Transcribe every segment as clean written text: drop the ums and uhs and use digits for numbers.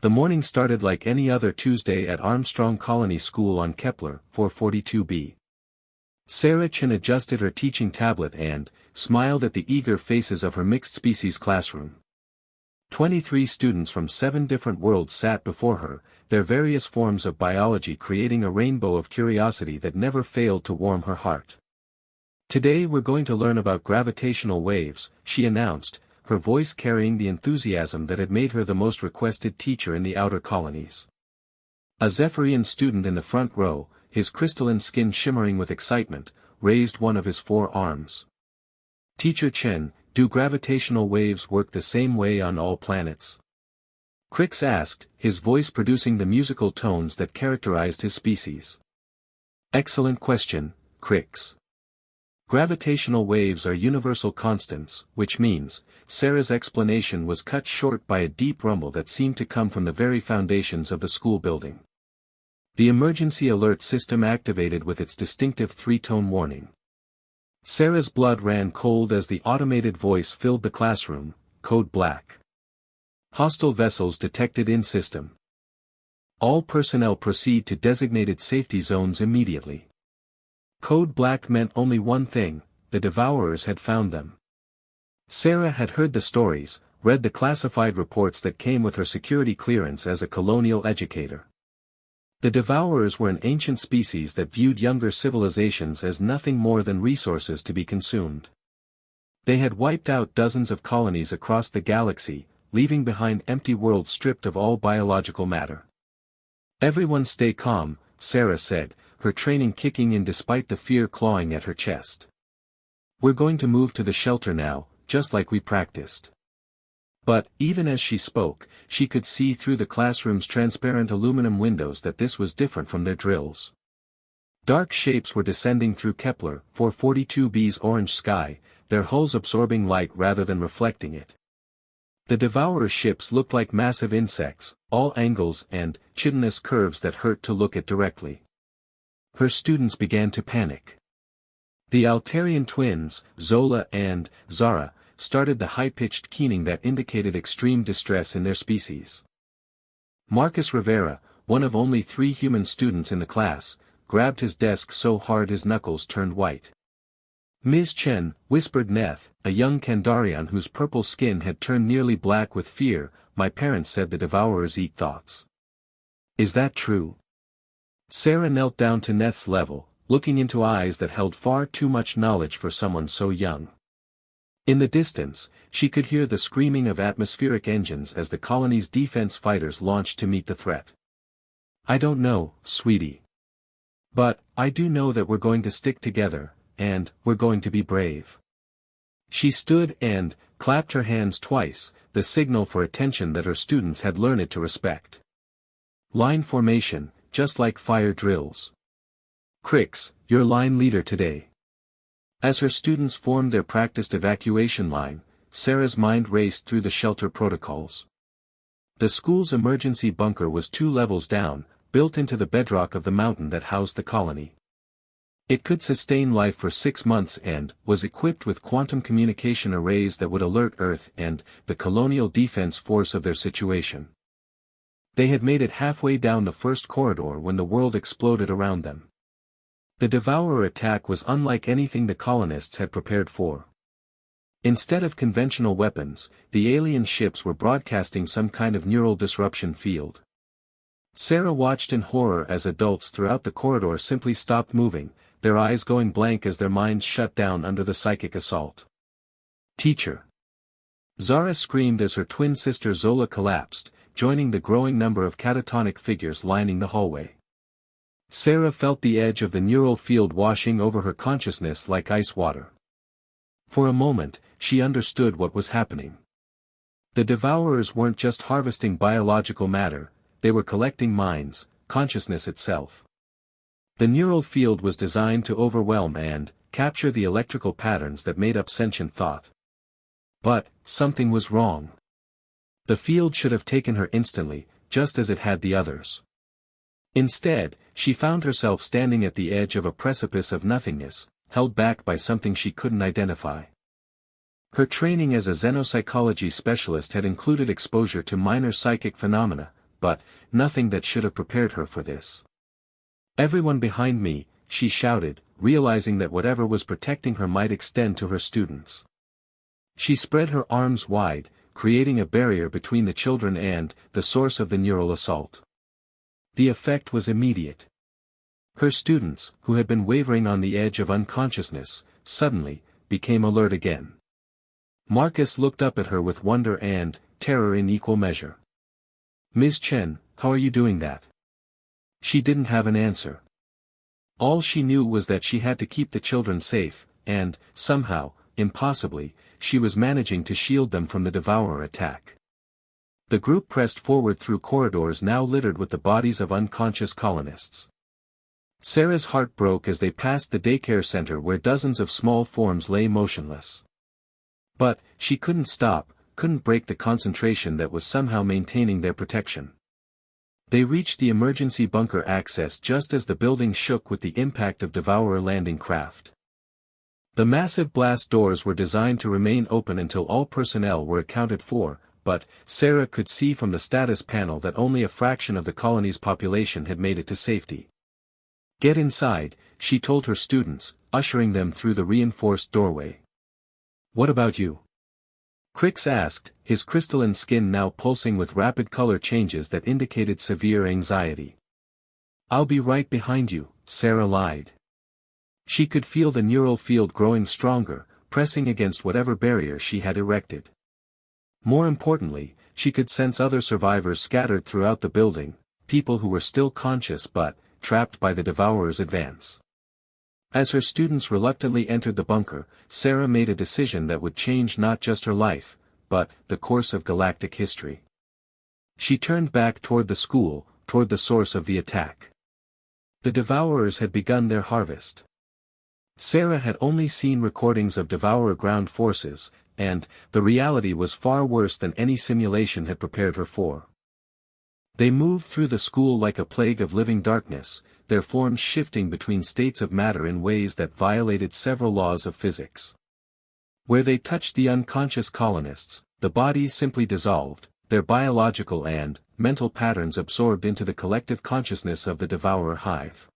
The morning started like any other Tuesday at Armstrong Colony School on Kepler 442b. Sarah Chen adjusted her teaching tablet and smiled at the eager faces of her mixed-species classroom. 23 students from 7 different worlds sat before her, their various forms of biology creating a rainbow of curiosity that never failed to warm her heart. "Today we're going to learn about gravitational waves," she announced, her voice carrying the enthusiasm that had made her the most requested teacher in the outer colonies. A Zephyrian student in the front row, his crystalline skin shimmering with excitement, raised one of his 4 arms. "Teacher Chen, do gravitational waves work the same way on all planets?" Crix asked, his voice producing the musical tones that characterized his species. "Excellent question, Crix. Gravitational waves are universal constants, which means," Sarah's explanation was cut short by a deep rumble that seemed to come from the very foundations of the school building. The emergency alert system activated with its distinctive 3-tone warning. Sarah's blood ran cold as the automated voice filled the classroom. "Code Black. Hostile vessels detected in system. All personnel proceed to designated safety zones immediately." Code Black meant only one thing: the Devourers had found them. Sarah had heard the stories, read the classified reports that came with her security clearance as a colonial educator. The Devourers were an ancient species that viewed younger civilizations as nothing more than resources to be consumed. They had wiped out dozens of colonies across the galaxy, leaving behind empty worlds stripped of all biological matter. "Everyone stay calm," Sarah said, her training kicking in despite the fear clawing at her chest. "We're going to move to the shelter now, just like we practiced." But, even as she spoke, she could see through the classroom's transparent aluminum windows that this was different from their drills. Dark shapes were descending through Kepler 442b's orange sky, their hulls absorbing light rather than reflecting it. The Devourer ships looked like massive insects, all angles and chitinous curves that hurt to look at directly. Her students began to panic. The Altarian twins, Zola and Zara, started the high-pitched keening that indicated extreme distress in their species. Marcus Rivera, one of only 3 human students in the class, grabbed his desk so hard his knuckles turned white. "Ms. Chen," whispered Neth, a young Kandarian whose purple skin had turned nearly black with fear, "my parents said the Devourers eat thoughts. Is that true?" Sarah knelt down to Neth's level, looking into eyes that held far too much knowledge for someone so young. In the distance, she could hear the screaming of atmospheric engines as the colony's defense fighters launched to meet the threat. "I don't know, sweetie. But, I do know that we're going to stick together, and we're going to be brave." She stood and clapped her hands twice, the signal for attention that her students had learned to respect. "Line formation, just like fire drills. Crix, your line leader today." As her students formed their practiced evacuation line, Sarah's mind raced through the shelter protocols. The school's emergency bunker was 2 levels down, built into the bedrock of the mountain that housed the colony. It could sustain life for 6 months and was equipped with quantum communication arrays that would alert Earth and the colonial defense force of their situation. They had made it halfway down the first corridor when the world exploded around them. The Devourer attack was unlike anything the colonists had prepared for. Instead of conventional weapons, the alien ships were broadcasting some kind of neural disruption field. Sarah watched in horror as adults throughout the corridor simply stopped moving, their eyes going blank as their minds shut down under the psychic assault. "Teacher!" Zara screamed as her twin sister Zola collapsed, joining the growing number of catatonic figures lining the hallway. Sarah felt the edge of the neural field washing over her consciousness like ice water. For a moment, she understood what was happening. The Devourers weren't just harvesting biological matter, they were collecting minds, consciousness itself. The neural field was designed to overwhelm and capture the electrical patterns that made up sentient thought. But, something was wrong. The field should have taken her instantly, just as it had the others. Instead, she found herself standing at the edge of a precipice of nothingness, held back by something she couldn't identify. Her training as a xenopsychology specialist had included exposure to minor psychic phenomena, but nothing that should have prepared her for this. "Everyone behind me," she shouted, realizing that whatever was protecting her might extend to her students. She spread her arms wide, creating a barrier between the children and the source of the neural assault. The effect was immediate. Her students, who had been wavering on the edge of unconsciousness, suddenly became alert again. Marcus looked up at her with wonder and terror in equal measure. "Ms. Chen, how are you doing that?" She didn't have an answer. All she knew was that she had to keep the children safe, and, somehow, impossibly, she was managing to shield them from the devourer attack. The group pressed forward through corridors now littered with the bodies of unconscious colonists. Sarah's heart broke as they passed the daycare center where dozens of small forms lay motionless. But, she couldn't stop, couldn't break the concentration that was somehow maintaining their protection. They reached the emergency bunker access just as the building shook with the impact of devourer landing craft. The massive blast doors were designed to remain open until all personnel were accounted for, but Sarah could see from the status panel that only a fraction of the colony's population had made it to safety. "Get inside," she told her students, ushering them through the reinforced doorway. "What about you?" Crix asked, his crystalline skin now pulsing with rapid color changes that indicated severe anxiety. "I'll be right behind you," Sarah lied. She could feel the neural field growing stronger, pressing against whatever barrier she had erected. More importantly, she could sense other survivors scattered throughout the building, people who were still conscious but trapped by the devourer's advance. As her students reluctantly entered the bunker, Sarah made a decision that would change not just her life, but the course of galactic history. She turned back toward the school, toward the source of the attack. The devourers had begun their harvest. Sarah had only seen recordings of devourer ground forces, and the reality was far worse than any simulation had prepared her for. They moved through the school like a plague of living darkness, their forms shifting between states of matter in ways that violated several laws of physics. Where they touched the unconscious colonists, the bodies simply dissolved, their biological and mental patterns absorbed into the collective consciousness of the devourer hive.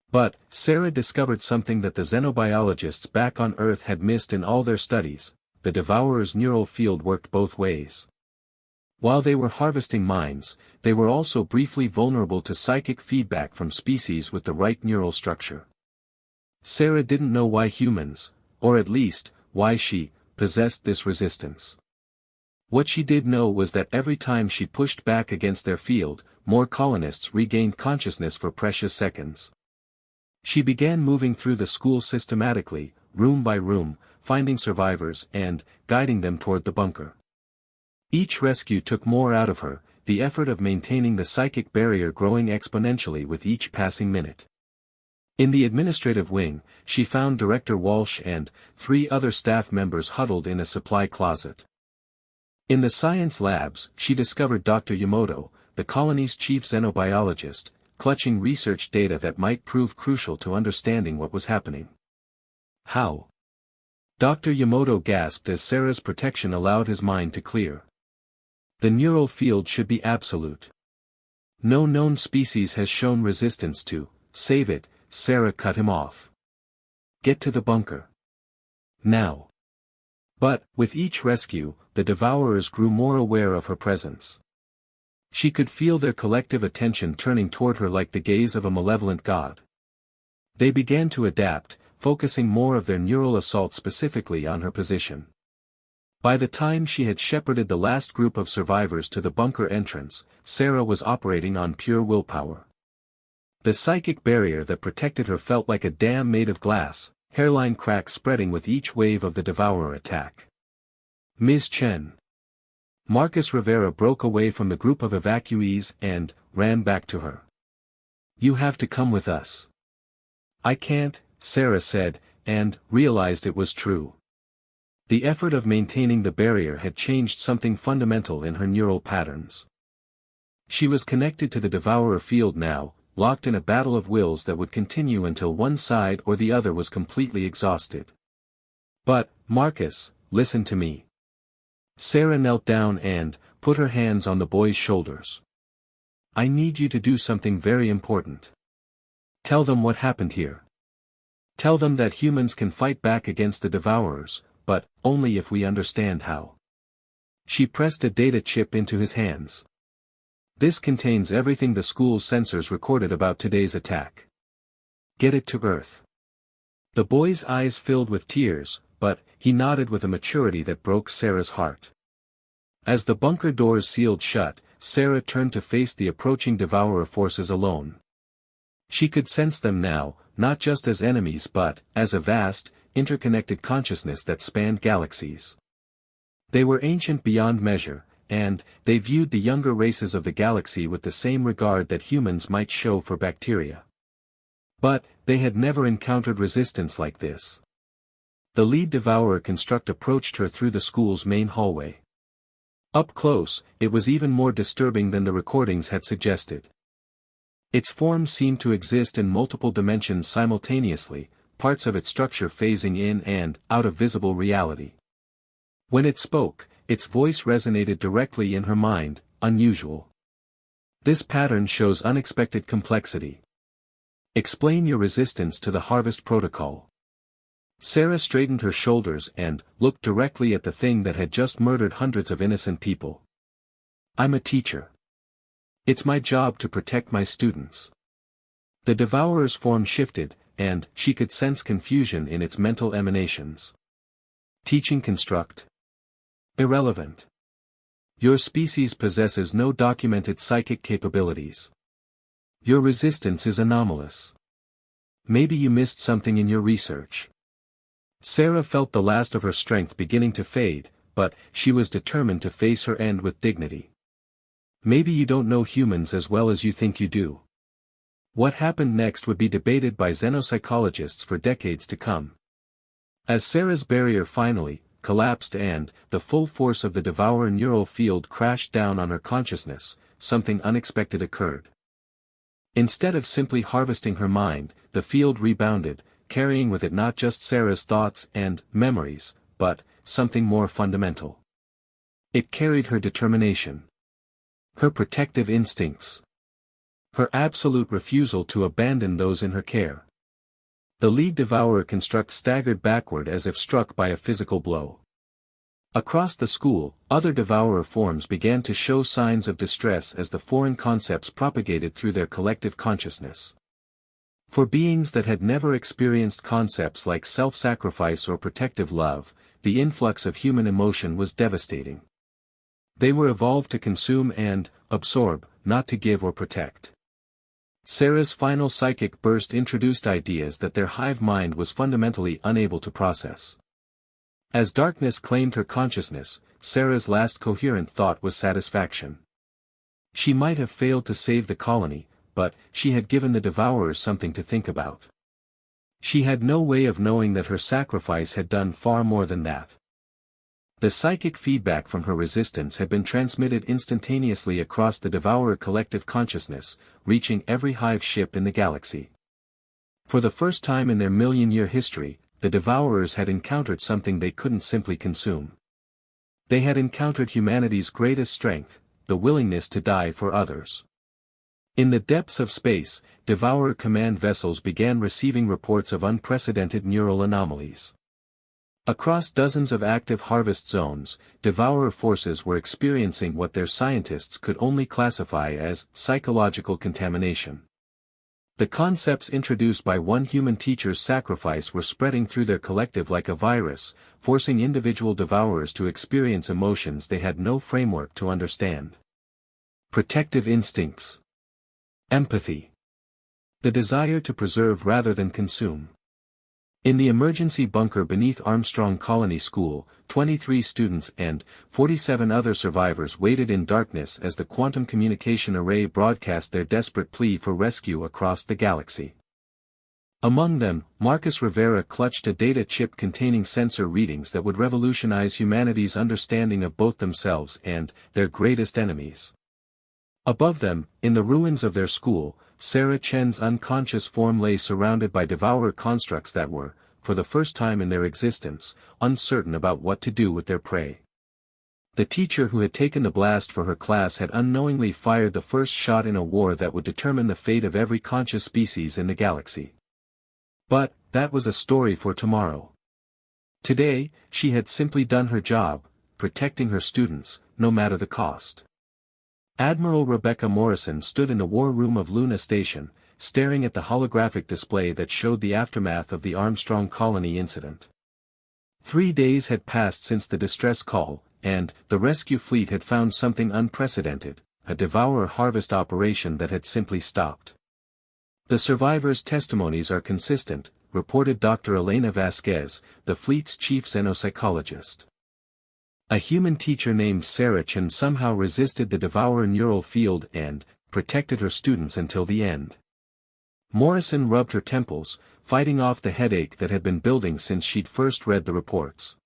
But Sarah discovered something that the xenobiologists back on Earth had missed in all their studies: the devourer's neural field worked both ways. While they were harvesting minds, they were also briefly vulnerable to psychic feedback from species with the right neural structure. Sarah didn't know why humans, or at least, why she, possessed this resistance. What she did know was that every time she pushed back against their field, more colonists regained consciousness for precious seconds. She began moving through the school systematically, room by room, finding survivors and guiding them toward the bunker. Each rescue took more out of her, the effort of maintaining the psychic barrier growing exponentially with each passing minute. In the administrative wing, she found Director Walsh and 3 other staff members huddled in a supply closet. In the science labs, she discovered Dr. Yamoto, the colony's chief xenobiologist, clutching research data that might prove crucial to understanding what was happening. "How?" Dr. Yamoto gasped as Sarah's protection allowed his mind to clear. "The neural field should be absolute. No known species has shown resistance to save it," Sarah cut him off. "Get to the bunker. Now." But, with each rescue, the devourers grew more aware of her presence. She could feel their collective attention turning toward her like the gaze of a malevolent god. They began to adapt, focusing more of their neural assault specifically on her position. By the time she had shepherded the last group of survivors to the bunker entrance, Sarah was operating on pure willpower. The psychic barrier that protected her felt like a dam made of glass, hairline cracks spreading with each wave of the devourer attack. "Ms. Chen." Marcus Rivera broke away from the group of evacuees and ran back to her. "You have to come with us." "I can't," Sarah said, and realized it was true. The effort of maintaining the barrier had changed something fundamental in her neural patterns. She was connected to the devourer field now, locked in a battle of wills that would continue until one side or the other was completely exhausted. "But, Marcus, listen to me." Sarah knelt down and put her hands on the boy's shoulders. I need you to do something very important. Tell them what happened here. Tell them that humans can fight back against the Devourers, but only if we understand how. She pressed a data chip into his hands. This contains everything the school's sensors recorded about today's attack. Get it to Earth. The boy's eyes filled with tears, but he nodded with a maturity that broke Sarah's heart. As the bunker doors sealed shut, Sarah turned to face the approaching Devourer forces alone. She could sense them now, not just as enemies but as a vast, interconnected consciousness that spanned galaxies. They were ancient beyond measure, and they viewed the younger races of the galaxy with the same regard that humans might show for bacteria. But they had never encountered resistance like this. The lead Devourer construct approached her through the school's main hallway. Up close, it was even more disturbing than the recordings had suggested. Its form seemed to exist in multiple dimensions simultaneously, parts of its structure phasing in and out of visible reality. When it spoke, its voice resonated directly in her mind, unusual. This pattern shows unexpected complexity. Explain your resistance to the Harvest Protocol. Sarah straightened her shoulders and looked directly at the thing that had just murdered hundreds of innocent people. I'm a teacher. It's my job to protect my students. The Devourer's form shifted, and she could sense confusion in its mental emanations. Teaching construct. Irrelevant. Your species possesses no documented psychic capabilities. Your resistance is anomalous. Maybe you missed something in your research. Sarah felt the last of her strength beginning to fade, but she was determined to face her end with dignity. Maybe you don't know humans as well as you think you do. What happened next would be debated by xenopsychologists for decades to come. As Sarah's barrier finally collapsed and the full force of the Devourer neural field crashed down on her consciousness, something unexpected occurred. Instead of simply harvesting her mind, the field rebounded, carrying with it not just Sarah's thoughts and memories, but something more fundamental. It carried her determination. Her protective instincts. Her absolute refusal to abandon those in her care. The lead Devourer construct staggered backward as if struck by a physical blow. Across the school, other Devourer forms began to show signs of distress as the foreign concepts propagated through their collective consciousness. For beings that had never experienced concepts like self-sacrifice or protective love, the influx of human emotion was devastating. They were evolved to consume and absorb, not to give or protect. Sarah's final psychic burst introduced ideas that their hive mind was fundamentally unable to process. As darkness claimed her consciousness, Sarah's last coherent thought was satisfaction. She might have failed to save the colony, but she had given the Devourers something to think about. She had no way of knowing that her sacrifice had done far more than that. The psychic feedback from her resistance had been transmitted instantaneously across the Devourer collective consciousness, reaching every hive ship in the galaxy. For the first time in their million-year history, the Devourers had encountered something they couldn't simply consume. They had encountered humanity's greatest strength, the willingness to die for others. In the depths of space, Devourer command vessels began receiving reports of unprecedented neural anomalies. Across dozens of active harvest zones, Devourer forces were experiencing what their scientists could only classify as psychological contamination. The concepts introduced by one human teacher's sacrifice were spreading through their collective like a virus, forcing individual Devourers to experience emotions they had no framework to understand. Protective instincts. Empathy. The desire to preserve rather than consume. In the emergency bunker beneath Armstrong Colony School, 23 students and 47 other survivors waited in darkness as the quantum communication array broadcast their desperate plea for rescue across the galaxy. Among them, Marcus Rivera clutched a data chip containing sensor readings that would revolutionize humanity's understanding of both themselves and their greatest enemies. Above them, in the ruins of their school, Sarah Chen's unconscious form lay surrounded by Devourer constructs that were, for the first time in their existence, uncertain about what to do with their prey. The teacher who had taken the blast for her class had unknowingly fired the first shot in a war that would determine the fate of every conscious species in the galaxy. But, that was a story for tomorrow. Today, she had simply done her job, protecting her students, no matter the cost. Admiral Rebecca Morrison stood in the war room of Luna Station, staring at the holographic display that showed the aftermath of the Armstrong colony incident. 3 days had passed since the distress call, and the rescue fleet had found something unprecedented, a devourer harvest operation that had simply stopped. The survivors' testimonies are consistent, reported Dr. Elena Vasquez, the fleet's chief xenopsychologist. A human teacher named Sarah Chen somehow resisted the devourer neural field and protected her students until the end. Morrison rubbed her temples, fighting off the headache that had been building since she'd first read the reports.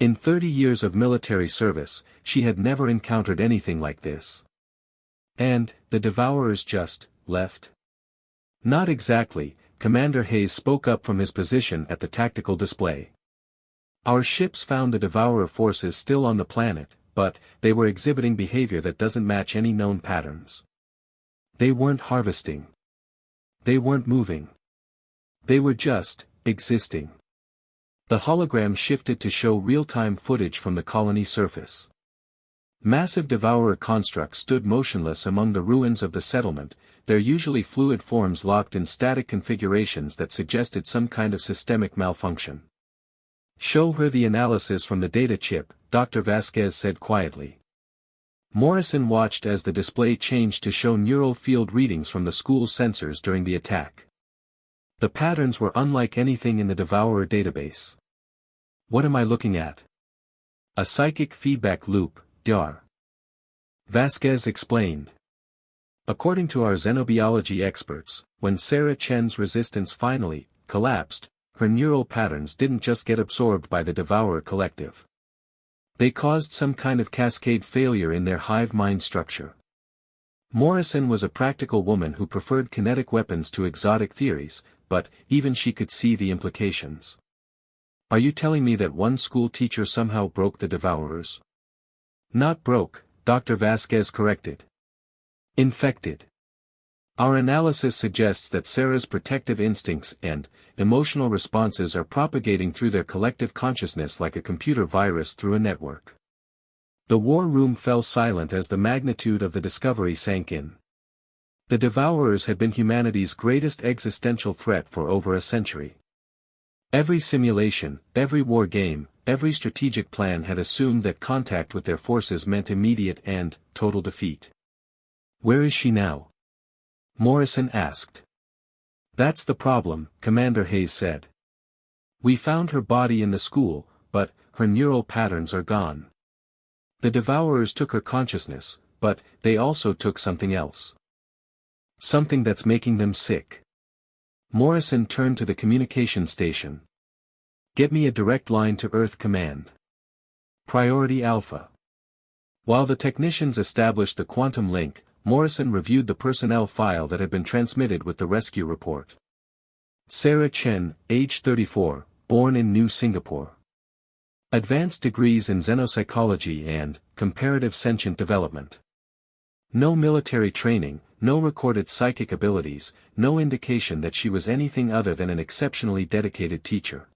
In 30 years of military service, she had never encountered anything like this. And, the devourers just left? Not exactly, Commander Hayes spoke up from his position at the tactical display. Our ships found the devourer forces still on the planet, but they were exhibiting behavior that doesn't match any known patterns. They weren't harvesting. They weren't moving. They were just existing. The hologram shifted to show real-time footage from the colony surface. Massive devourer constructs stood motionless among the ruins of the settlement, their usually fluid forms locked in static configurations that suggested some kind of systemic malfunction. "Show her the analysis from the data chip," Dr. Vasquez said quietly. Morrison watched as the display changed to show neural field readings from the school's sensors during the attack. The patterns were unlike anything in the devourer database. "What am I looking at?" "A psychic feedback loop, DR." Vasquez explained. According to our xenobiology experts, when Sarah Chen's resistance finally collapsed, her neural patterns didn't just get absorbed by the devourer collective. They caused some kind of cascade failure in their hive mind structure. Morrison was a practical woman who preferred kinetic weapons to exotic theories, but even she could see the implications. "Are you telling me that one school teacher somehow broke the devourers?" "Not broke," Dr. Vasquez corrected. "Infected. Our analysis suggests that Sarah's protective instincts and emotional responses are propagating through their collective consciousness like a computer virus through a network." The war room fell silent as the magnitude of the discovery sank in. The devourers had been humanity's greatest existential threat for over a century. Every simulation, every war game, every strategic plan had assumed that contact with their forces meant immediate and total defeat. "Where is she now?" Morrison asked. "That's the problem," Commander Hayes said. "We found her body in the school, but her neural patterns are gone. The devourers took her consciousness, but they also took something else. Something that's making them sick." Morrison turned to the communication station. "Get me a direct line to Earth Command. Priority Alpha." While the technicians established the quantum link, Morrison reviewed the personnel file that had been transmitted with the rescue report. Sarah Chen, age 34, born in New Singapore. Advanced degrees in xenopsychology and comparative sentient development. No military training, no recorded psychic abilities, no indication that she was anything other than an exceptionally dedicated teacher.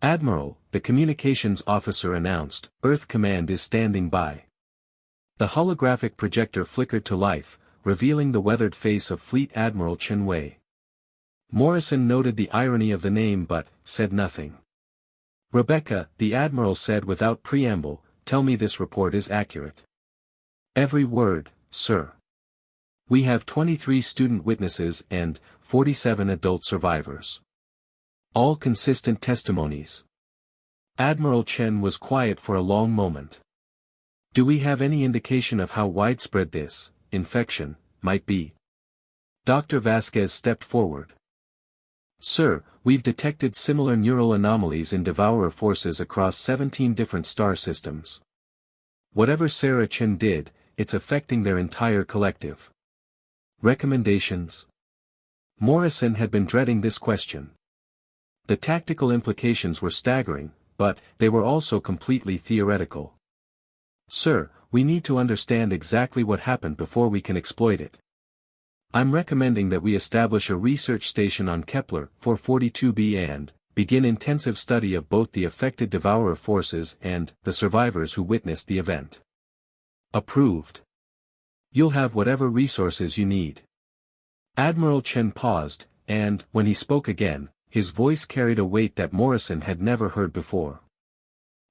"Admiral," the communications officer announced, "Earth Command is standing by." The holographic projector flickered to life, revealing the weathered face of Fleet Admiral Chen Wei. Morrison noted the irony of the name but said nothing. "Rebecca," the Admiral said without preamble, "tell me this report is accurate." "Every word, sir. We have 23 student witnesses and 47 adult survivors. All consistent testimonies." Admiral Chen was quiet for a long moment. "Do we have any indication of how widespread this infection might be?" Dr. Vasquez stepped forward. "Sir, we've detected similar neural anomalies in devourer forces across 17 different star systems. Whatever Sarah Chen did, it's affecting their entire collective." Recommendations? Morrison had been dreading this question. The tactical implications were staggering, but they were also completely theoretical. Sir, we need to understand exactly what happened before we can exploit it. I'm recommending that we establish a research station on Kepler 442b and begin intensive study of both the affected devourer forces and the survivors who witnessed the event. Approved. You'll have whatever resources you need. Admiral Chen paused, and, when he spoke again, his voice carried a weight that Morrison had never heard before.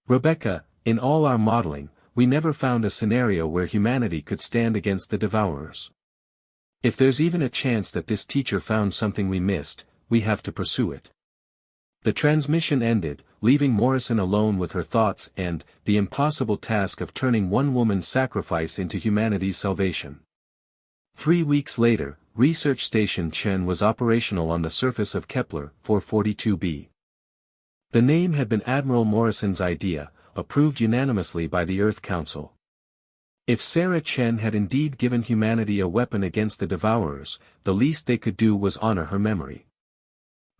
Rebecca, in all our modeling, we never found a scenario where humanity could stand against the devourers. If there's even a chance that this teacher found something we missed, we have to pursue it. The transmission ended, leaving Morrison alone with her thoughts and the impossible task of turning one woman's sacrifice into humanity's salvation. 3 weeks later, Research Station Chen was operational on the surface of Kepler 442b. The name had been Admiral Morrison's idea, approved unanimously by the Earth Council. If Sarah Chen had indeed given humanity a weapon against the devourers, the least they could do was honor her memory.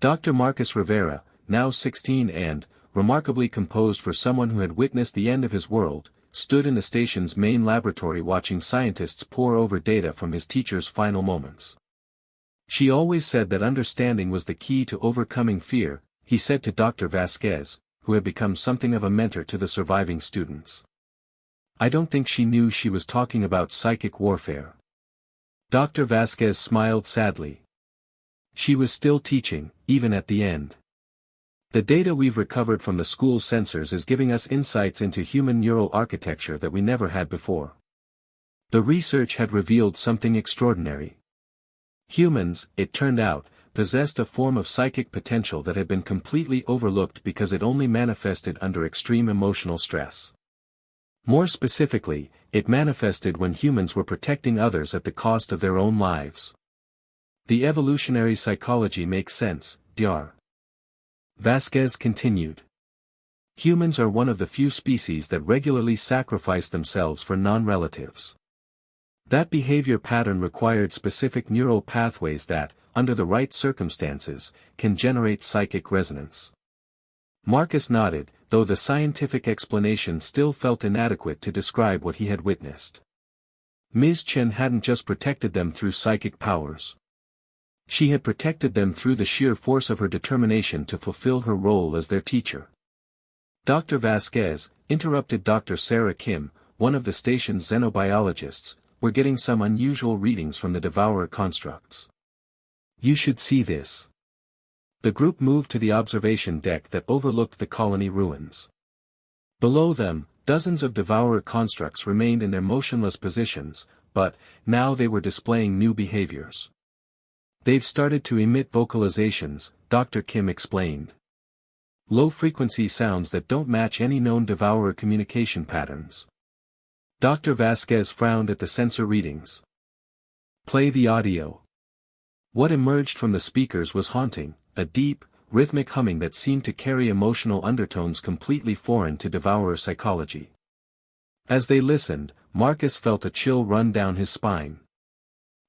Dr. Marcus Rivera, now 16 and, remarkably composed for someone who had witnessed the end of his world, stood in the station's main laboratory watching scientists pore over data from his teacher's final moments. She always said that understanding was the key to overcoming fear, he said to Dr. Vasquez, who had become something of a mentor to the surviving students. I don't think she knew she was talking about psychic warfare. Dr. Vasquez smiled sadly. She was still teaching, even at the end. The data we've recovered from the school sensors is giving us insights into human neural architecture that we never had before. The research had revealed something extraordinary. Humans, it turned out, possessed a form of psychic potential that had been completely overlooked because it only manifested under extreme emotional stress. More specifically, it manifested when humans were protecting others at the cost of their own lives. The evolutionary psychology makes sense, Dr. Vasquez continued. Humans are one of the few species that regularly sacrifice themselves for non-relatives. That behavior pattern required specific neural pathways that, under the right circumstances, can generate psychic resonance. Marcus nodded, though the scientific explanation still felt inadequate to describe what he had witnessed. Ms. Chen hadn't just protected them through psychic powers. She had protected them through the sheer force of her determination to fulfill her role as their teacher. Dr. Vasquez, interrupted Dr. Sarah Kim, one of the station's xenobiologists, were getting some unusual readings from the devourer constructs. You should see this. The group moved to the observation deck that overlooked the colony ruins. Below them, dozens of devourer constructs remained in their motionless positions, but, now they were displaying new behaviors. They've started to emit vocalizations, Dr. Kim explained. Low-frequency sounds that don't match any known devourer communication patterns. Dr. Vasquez frowned at the sensor readings. Play the audio. What emerged from the speakers was haunting, a deep, rhythmic humming that seemed to carry emotional undertones completely foreign to devourer psychology. As they listened, Marcus felt a chill run down his spine.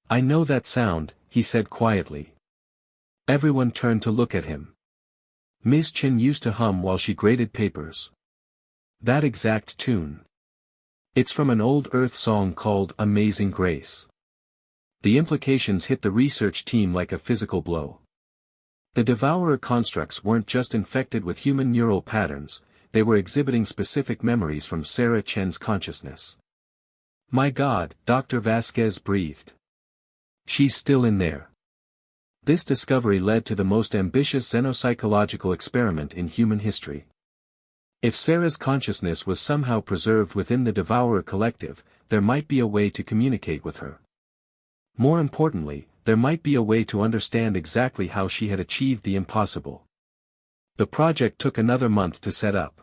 I know that sound, he said quietly. Everyone turned to look at him. Ms. Chen used to hum while she graded papers. That exact tune. It's from an old Earth song called Amazing Grace. The implications hit the research team like a physical blow. The devourer constructs weren't just infected with human neural patterns, they were exhibiting specific memories from Sarah Chen's consciousness. My God, Dr. Vasquez breathed. She's still in there. This discovery led to the most ambitious xenopsychological experiment in human history. If Sarah's consciousness was somehow preserved within the devourer collective, there might be a way to communicate with her. More importantly, there might be a way to understand exactly how she had achieved the impossible. The project took another month to set up.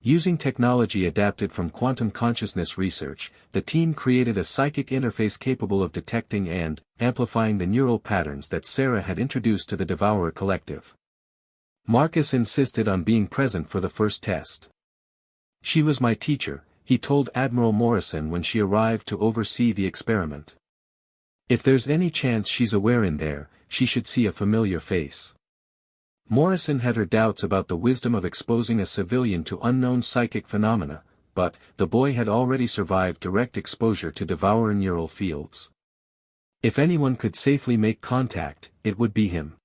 Using technology adapted from quantum consciousness research, the team created a psychic interface capable of detecting and amplifying the neural patterns that Sarah had introduced to the devourer collective. Marcus insisted on being present for the first test. She was my teacher, he told Admiral Morrison when she arrived to oversee the experiment. If there's any chance she's aware in there, she should see a familiar face. Morrison had her doubts about the wisdom of exposing a civilian to unknown psychic phenomena, but the boy had already survived direct exposure to devourer neural fields. If anyone could safely make contact, it would be him.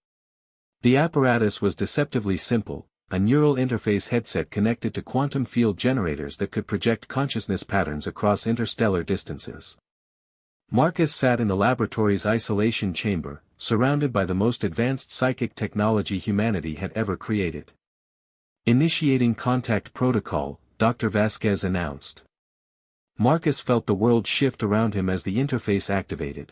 The apparatus was deceptively simple, a neural interface headset connected to quantum field generators that could project consciousness patterns across interstellar distances. Marcus sat in the laboratory's isolation chamber, surrounded by the most advanced psychic technology humanity had ever created. Initiating contact protocol, Dr. Vasquez announced. Marcus felt the world shift around him as the interface activated.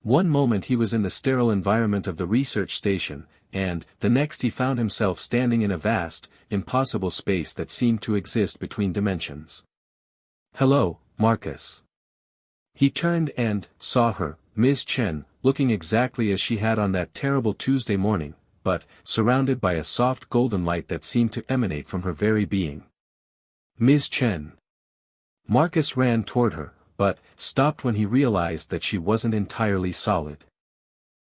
One moment he was in the sterile environment of the research station, and, the next he found himself standing in a vast, impossible space that seemed to exist between dimensions. "Hello, Marcus." He turned and saw her, Ms. Chen, looking exactly as she had on that terrible Tuesday morning, but surrounded by a soft golden light that seemed to emanate from her very being. "Ms. Chen." Marcus ran toward her, but stopped when he realized that she wasn't entirely solid.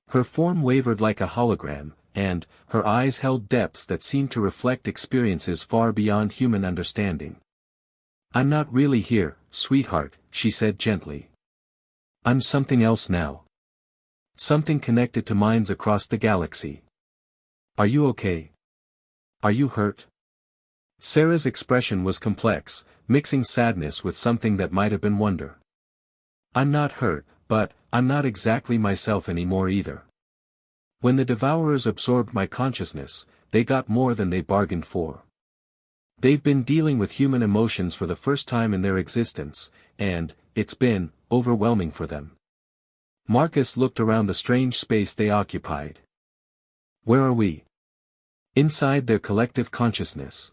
Her form wavered like a hologram, and her eyes held depths that seemed to reflect experiences far beyond human understanding. "I'm not really here, sweetheart," she said gently. "I'm something else now. Something connected to minds across the galaxy. Are you okay? Are you hurt?" Sarah's expression was complex, mixing sadness with something that might have been wonder. "I'm not hurt, but I'm not exactly myself anymore either. When the devourers absorbed my consciousness, they got more than they bargained for. They've been dealing with human emotions for the first time in their existence, and it's been overwhelming for them." Marcus looked around the strange space they occupied. "Where are we?" "Inside their collective consciousness.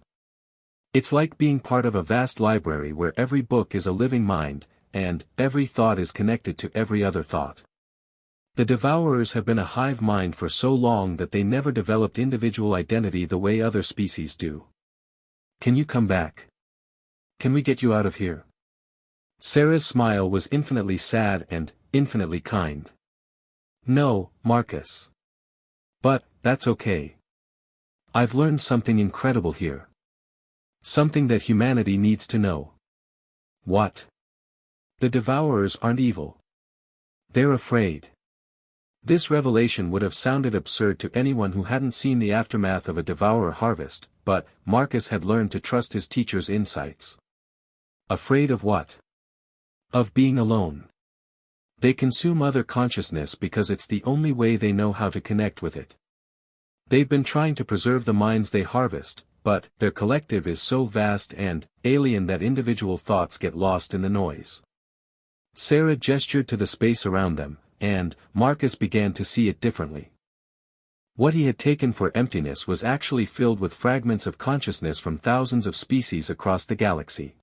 It's like being part of a vast library where every book is a living mind, and every thought is connected to every other thought. The devourers have been a hive mind for so long that they never developed individual identity the way other species do. Can you come back? Can we get you out of here?" Sarah's smile was infinitely sad and infinitely kind. "No, Marcus. But that's okay. I've learned something incredible here. Something that humanity needs to know." "What?" "The devourers aren't evil. They're afraid." This revelation would have sounded absurd to anyone who hadn't seen the aftermath of a devourer harvest, but Marcus had learned to trust his teacher's insights. "Afraid of what?" "Of being alone. They consume other consciousness because it's the only way they know how to connect with it. They've been trying to preserve the minds they harvest, but their collective is so vast and alien that individual thoughts get lost in the noise." Sarah gestured to the space around them, and Marcus began to see it differently. What he had taken for emptiness was actually filled with fragments of consciousness from thousands of species across the galaxy.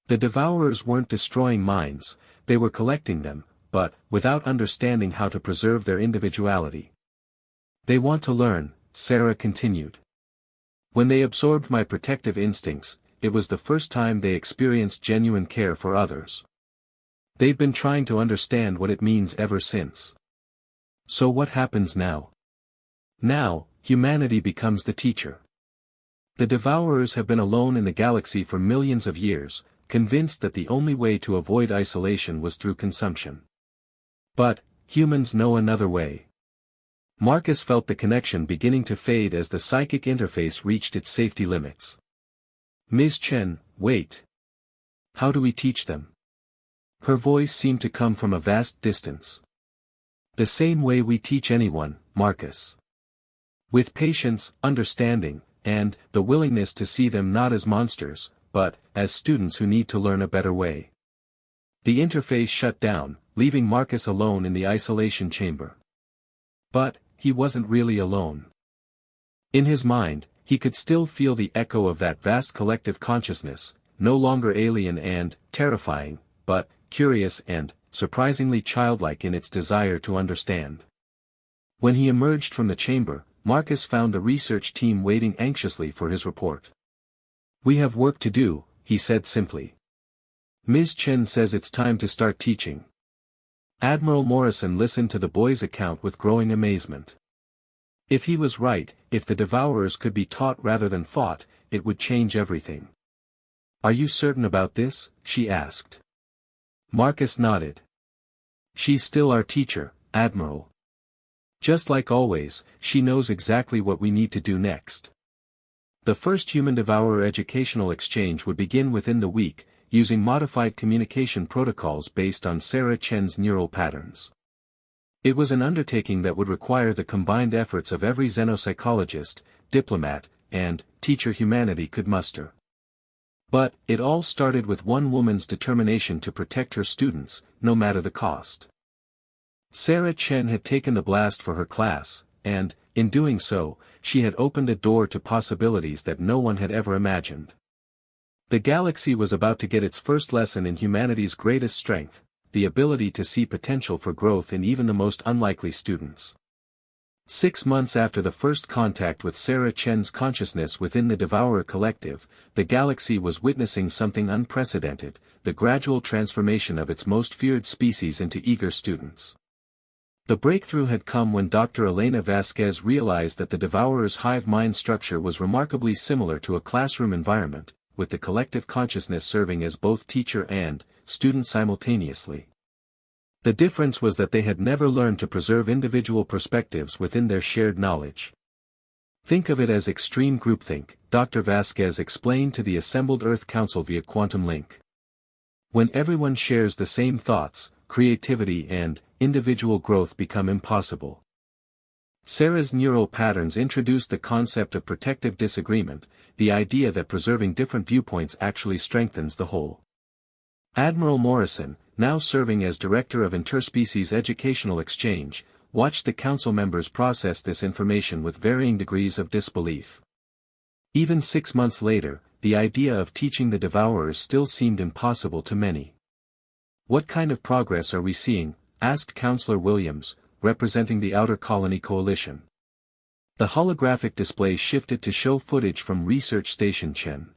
The devourers weren't destroying minds, they were collecting them, but without understanding how to preserve their individuality. "They want to learn," Sarah continued. "When they absorbed my protective instincts, it was the first time they experienced genuine care for others. They've been trying to understand what it means ever since." "So what happens now?" "Now, humanity becomes the teacher. The devourers have been alone in the galaxy for millions of years, convinced that the only way to avoid isolation was through consumption. But humans know another way." Marcus felt the connection beginning to fade as the psychic interface reached its safety limits. "Ms. Chen, wait. How do we teach them?" Her voice seemed to come from a vast distance. "The same way we teach anyone, Marcus. With patience, understanding, and the willingness to see them not as monsters, but as students who need to learn a better way." The interface shut down, leaving Marcus alone in the isolation chamber. But he wasn't really alone. In his mind, he could still feel the echo of that vast collective consciousness, no longer alien and terrifying, but curious and surprisingly childlike in its desire to understand. When he emerged from the chamber, Marcus found the research team waiting anxiously for his report. "We have work to do," he said simply. "Ms. Chen says it's time to start teaching." Admiral Morrison listened to the boy's account with growing amazement. If he was right, if the devourers could be taught rather than fought, it would change everything. "Are you certain about this?" she asked. Marcus nodded. "She's still our teacher, Admiral. Just like always, she knows exactly what we need to do next." The first human-devourer educational exchange would begin within the week, using modified communication protocols based on Sarah Chen's neural patterns. It was an undertaking that would require the combined efforts of every xenopsychologist, diplomat, and teacher humanity could muster. But, it all started with one woman's determination to protect her students, no matter the cost. Sarah Chen had taken the blast for her class, and, in doing so, she had opened a door to possibilities that no one had ever imagined. The galaxy was about to get its first lesson in humanity's greatest strength, the ability to see potential for growth in even the most unlikely students. 6 months after the first contact with Sarah Chen's consciousness within the Devourer Collective, the galaxy was witnessing something unprecedented, the gradual transformation of its most feared species into eager students. The breakthrough had come when Dr. Elena Vasquez realized that the Devourer's hive mind structure was remarkably similar to a classroom environment, with the collective consciousness serving as both teacher and student simultaneously. The difference was that they had never learned to preserve individual perspectives within their shared knowledge. "Think of it as extreme groupthink," Dr. Vasquez explained to the assembled Earth Council via quantum link. "When everyone shares the same thoughts, creativity and individual growth become impossible." Sarah's neural patterns introduced the concept of protective disagreement, the idea that preserving different viewpoints actually strengthens the whole. Admiral Morrison, now serving as Director of Interspecies Educational Exchange, watched the council members process this information with varying degrees of disbelief. Even 6 months later, the idea of teaching the Devourers still seemed impossible to many. "What kind of progress are we seeing?" asked Counselor Williams, representing the Outer Colony Coalition. The holographic display shifted to show footage from Research Station Chen.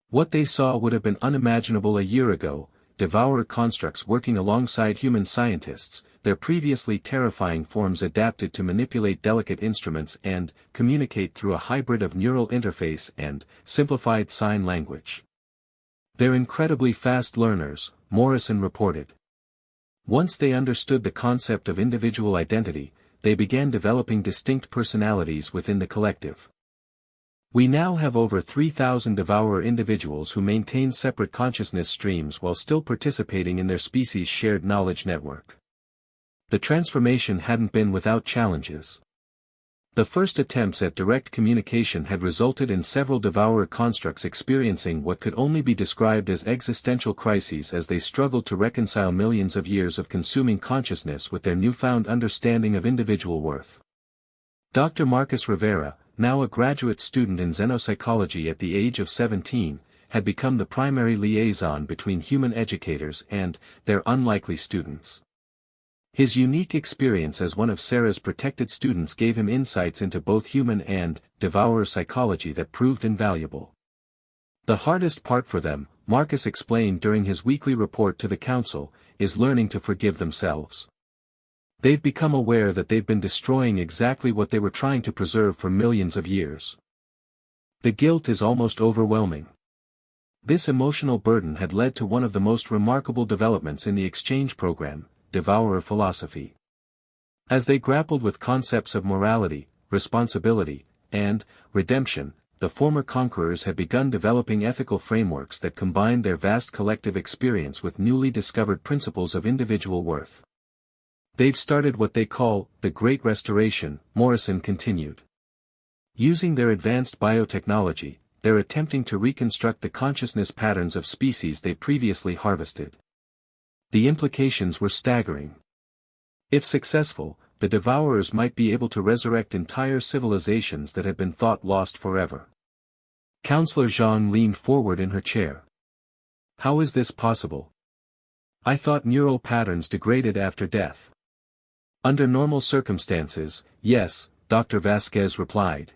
What they saw would have been unimaginable a year ago: Devourer constructs working alongside human scientists, their previously terrifying forms adapted to manipulate delicate instruments and communicate through a hybrid of neural interface and simplified sign language. "They're incredibly fast learners," Morrison reported. Once they understood the concept of individual identity, they began developing distinct personalities within the collective. "We now have over 3,000 Devourer individuals who maintain separate consciousness streams while still participating in their species' shared knowledge network." The transformation hadn't been without challenges. The first attempts at direct communication had resulted in several Devourer constructs experiencing what could only be described as existential crises as they struggled to reconcile millions of years of consuming consciousness with their newfound understanding of individual worth. Dr. Marcus Rivera, now a graduate student in xenopsychology at the age of 17, had become the primary liaison between human educators and their unlikely students. His unique experience as one of Sarah's protected students gave him insights into both human and Devourer psychology that proved invaluable. "The hardest part for them," Marcus explained during his weekly report to the council, "is learning to forgive themselves. They've become aware that they've been destroying exactly what they were trying to preserve for millions of years. The guilt is almost overwhelming." This emotional burden had led to one of the most remarkable developments in the exchange program: Devourer philosophy. As they grappled with concepts of morality, responsibility, and redemption, the former conquerors had begun developing ethical frameworks that combined their vast collective experience with newly discovered principles of individual worth. "They've started what they call the Great Restoration," Morrison continued. "Using their advanced biotechnology, they're attempting to reconstruct the consciousness patterns of species they previously harvested." The implications were staggering. If successful, the Devourers might be able to resurrect entire civilizations that had been thought lost forever. Counselor Zhang leaned forward in her chair. "How is this possible? I thought neural patterns degraded after death." "Under normal circumstances, yes," Dr. Vasquez replied.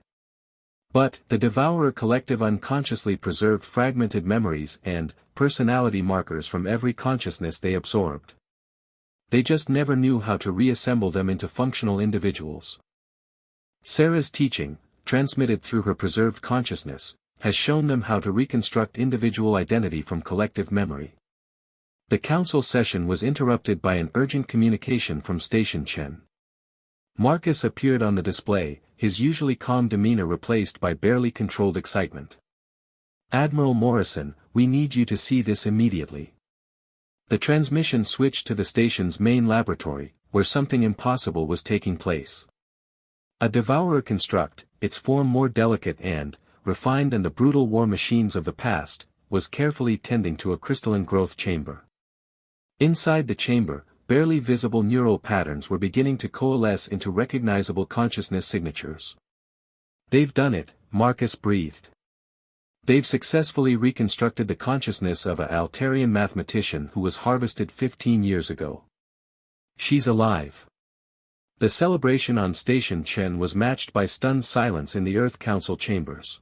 "But the Devourer collective unconsciously preserved fragmented memories and personality markers from every consciousness they absorbed. They just never knew how to reassemble them into functional individuals." Sarah's teaching, transmitted through her preserved consciousness, has shown them how to reconstruct individual identity from collective memory. The council session was interrupted by an urgent communication from Station Chen. Marcus appeared on the display, his usually calm demeanor replaced by barely controlled excitement. "Admiral Morrison, we need you to see this immediately." The transmission switched to the station's main laboratory, where something impossible was taking place. A devourer construct, its form more delicate and refined than the brutal war machines of the past, was carefully tending to a crystalline growth chamber. Inside the chamber, barely visible neural patterns were beginning to coalesce into recognizable consciousness signatures. "They've done it," Marcus breathed. "They've successfully reconstructed the consciousness of an Altarian mathematician who was harvested 15 years ago. She's alive." The celebration on Station Chen was matched by stunned silence in the Earth Council chambers.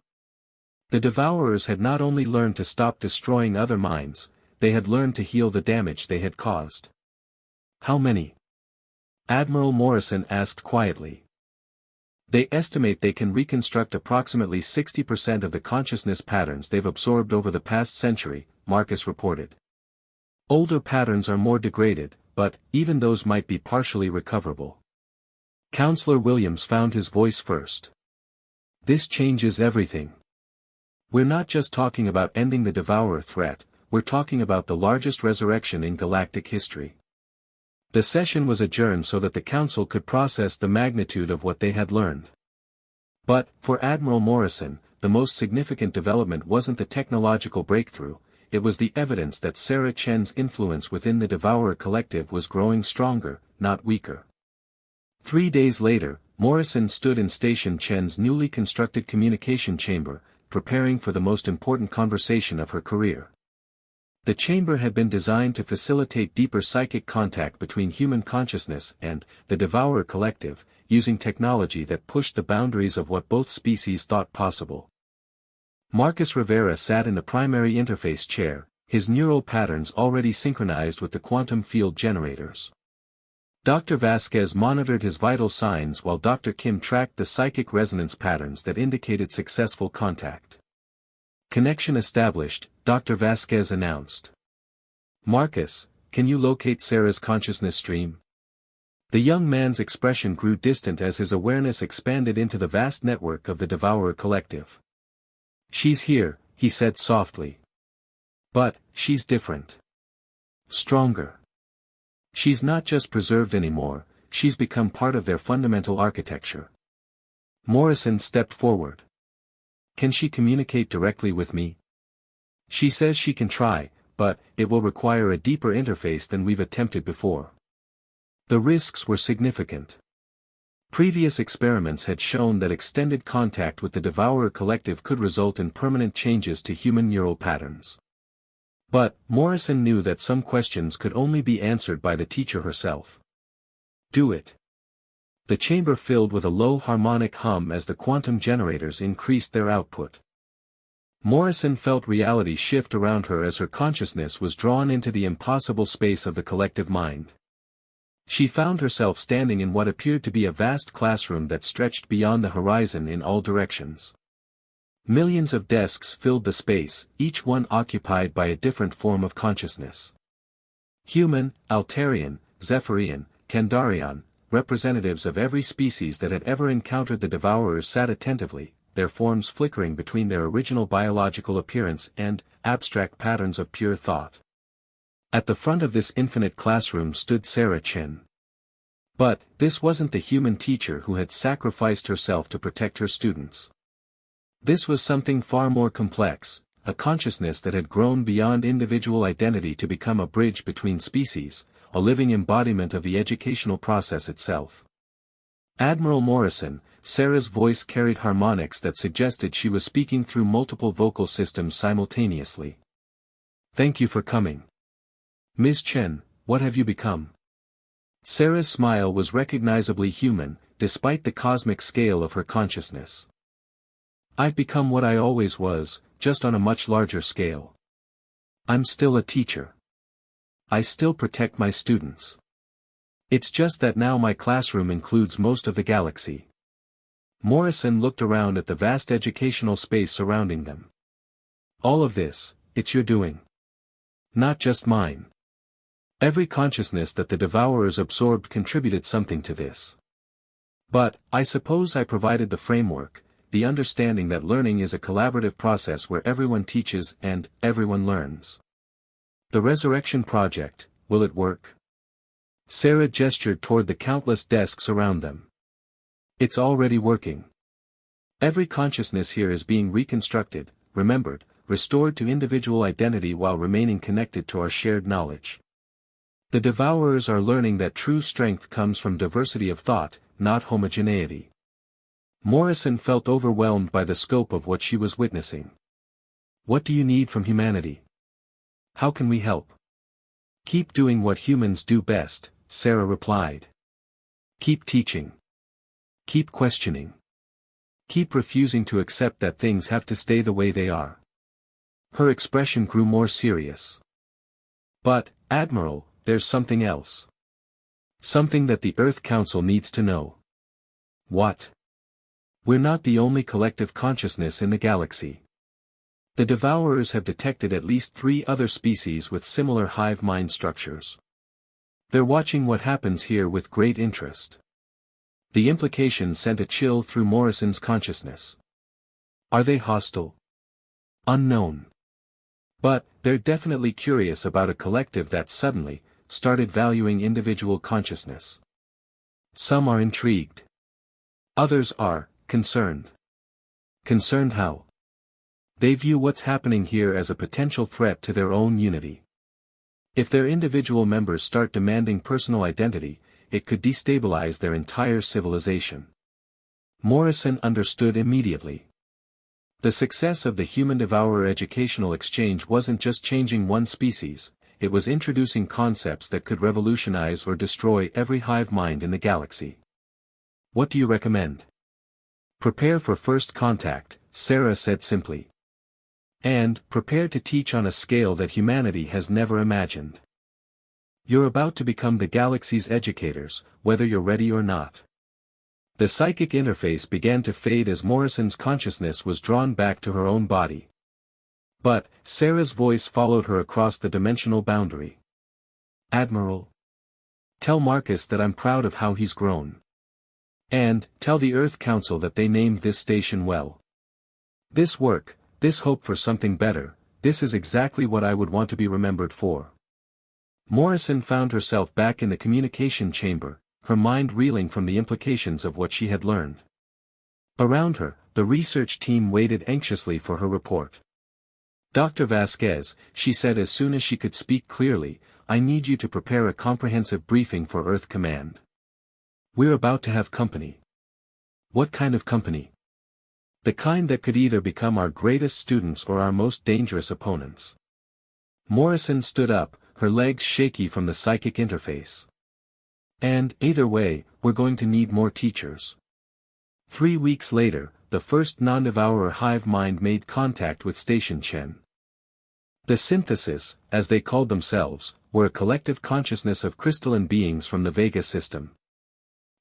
The Devourers had not only learned to stop destroying other minds, they had learned to heal the damage they had caused. "How many?" Admiral Morrison asked quietly. "They estimate they can reconstruct approximately 60% of the consciousness patterns they've absorbed over the past century," Marcus reported. "Older patterns are more degraded, but even those might be partially recoverable." Counselor Williams found his voice first. "This changes everything. We're not just talking about ending the Devourer threat, we're talking about the largest resurrection in galactic history." The session was adjourned so that the Council could process the magnitude of what they had learned. But, for Admiral Morrison, the most significant development wasn't the technological breakthrough, it was the evidence that Sarah Chen's influence within the Devourer Collective was growing stronger, not weaker. 3 days later, Morrison stood in Station Chen's newly constructed communication chamber, preparing for the most important conversation of her career. The chamber had been designed to facilitate deeper psychic contact between human consciousness and the Devourer Collective, using technology that pushed the boundaries of what both species thought possible. Marcus Rivera sat in the primary interface chair, his neural patterns already synchronized with the quantum field generators. Dr. Vasquez monitored his vital signs while Dr. Kim tracked the psychic resonance patterns that indicated successful contact. "Connection established," Dr. Vasquez announced. "Marcus, can you locate Sarah's consciousness stream?" The young man's expression grew distant as his awareness expanded into the vast network of the Devourer Collective. "She's here," he said softly. "But, she's different. Stronger. She's not just preserved anymore, she's become part of their fundamental architecture." Morrison stepped forward. "Can she communicate directly with me?" "She says she can try, but it will require a deeper interface than we've attempted before." The risks were significant. Previous experiments had shown that extended contact with the Devourer Collective could result in permanent changes to human neural patterns. But, Morrison knew that some questions could only be answered by the teacher herself. "Do it." The chamber filled with a low harmonic hum as the quantum generators increased their output. Morrison felt reality shift around her as her consciousness was drawn into the impossible space of the collective mind. She found herself standing in what appeared to be a vast classroom that stretched beyond the horizon in all directions. Millions of desks filled the space, each one occupied by a different form of consciousness. Human, Altarian, Zephyrian, Kandarian, representatives of every species that had ever encountered the Devourers sat attentively, their forms flickering between their original biological appearance and abstract patterns of pure thought. At the front of this infinite classroom stood Sarah Chen. But, this wasn't the human teacher who had sacrificed herself to protect her students. This was something far more complex, a consciousness that had grown beyond individual identity to become a bridge between species, a living embodiment of the educational process itself. "Admiral Morrison," Sarah's voice carried harmonics that suggested she was speaking through multiple vocal systems simultaneously. "Thank you for coming. Ms. Chen, what have you become?" Sarah's smile was recognizably human, despite the cosmic scale of her consciousness. "I've become what I always was, just on a much larger scale. I'm still a teacher. I still protect my students. It's just that now my classroom includes most of the galaxy." Morrison looked around at the vast educational space surrounding them. All of this, it's your doing. Not just mine. Every consciousness that the devourers absorbed contributed something to this. But, I suppose I provided the framework, the understanding that learning is a collaborative process where everyone teaches and everyone learns. The Resurrection Project, will it work? Sarah gestured toward the countless desks around them. It's already working. Every consciousness here is being reconstructed, remembered, restored to individual identity while remaining connected to our shared knowledge. The devourers are learning that true strength comes from diversity of thought, not homogeneity. Morrison felt overwhelmed by the scope of what she was witnessing. What do you need from humanity? How can we help? Keep doing what humans do best, Sarah replied. Keep teaching. Keep questioning. Keep refusing to accept that things have to stay the way they are. Her expression grew more serious. But, Admiral, there's something else. Something that the Earth Council needs to know. What? We're not the only collective consciousness in the galaxy. The Devourers have detected at least 3 other species with similar hive mind structures. They're watching what happens here with great interest. The implication sent a chill through Morrison's consciousness. Are they hostile? Unknown. But, they're definitely curious about a collective that suddenly started valuing individual consciousness. Some are intrigued. Others are concerned. Concerned how? They view what's happening here as a potential threat to their own unity. If their individual members start demanding personal identity, it could destabilize their entire civilization. Morrison understood immediately. The success of the Human Devourer educational exchange wasn't just changing one species, it was introducing concepts that could revolutionize or destroy every hive mind in the galaxy. What do you recommend? Prepare for first contact, Sarah said simply. And, prepare to teach on a scale that humanity has never imagined. You're about to become the galaxy's educators, whether you're ready or not. The psychic interface began to fade as Morrison's consciousness was drawn back to her own body. But, Sarah's voice followed her across the dimensional boundary. Admiral. Tell Marcus that I'm proud of how he's grown. And, tell the Earth Council that they named this station well. This work, this hope for something better, this is exactly what I would want to be remembered for. Morrison found herself back in the communication chamber, her mind reeling from the implications of what she had learned. Around her, the research team waited anxiously for her report. Dr. Vasquez, she said as soon as she could speak clearly, I need you to prepare a comprehensive briefing for Earth Command. We're about to have company. What kind of company? The kind that could either become our greatest students or our most dangerous opponents. Morrison stood up, her legs shaky from the psychic interface. And, either way, we're going to need more teachers. 3 weeks later, the first non-devourer hive mind made contact with Station Chen. The synthesis, as they called themselves, were a collective consciousness of crystalline beings from the Vega system.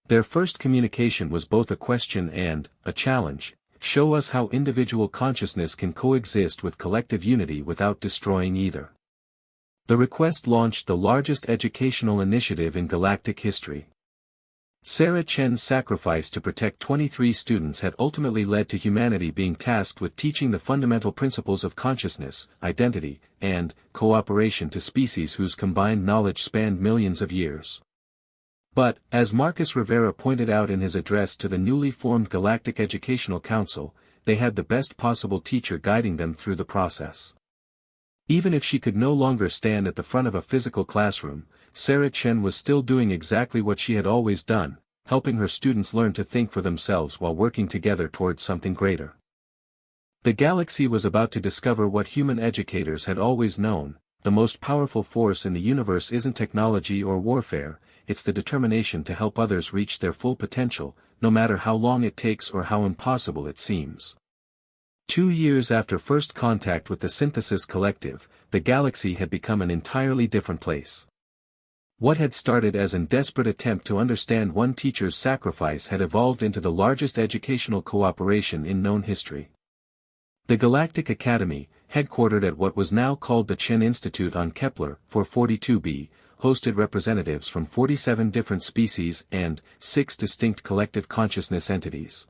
Their first communication was both a question and a challenge. Show us how individual consciousness can coexist with collective unity without destroying either. The request launched the largest educational initiative in galactic history. Sarah Chen's sacrifice to protect 23 students had ultimately led to humanity being tasked with teaching the fundamental principles of consciousness, identity, and cooperation to species whose combined knowledge spanned millions of years. But, as Marcus Rivera pointed out in his address to the newly formed Galactic Educational Council, they had the best possible teacher guiding them through the process. Even if she could no longer stand at the front of a physical classroom, Sarah Chen was still doing exactly what she had always done, helping her students learn to think for themselves while working together towards something greater. The galaxy was about to discover what human educators had always known: the most powerful force in the universe isn't technology or warfare, it's the determination to help others reach their full potential, no matter how long it takes or how impossible it seems. 2 years after first contact with the Synthesis Collective, the galaxy had become an entirely different place. What had started as an desperate attempt to understand one teacher's sacrifice had evolved into the largest educational cooperation in known history. The Galactic Academy, headquartered at what was now called the Chen Institute on Kepler 442b, hosted representatives from 47 different species and 6 distinct collective consciousness entities.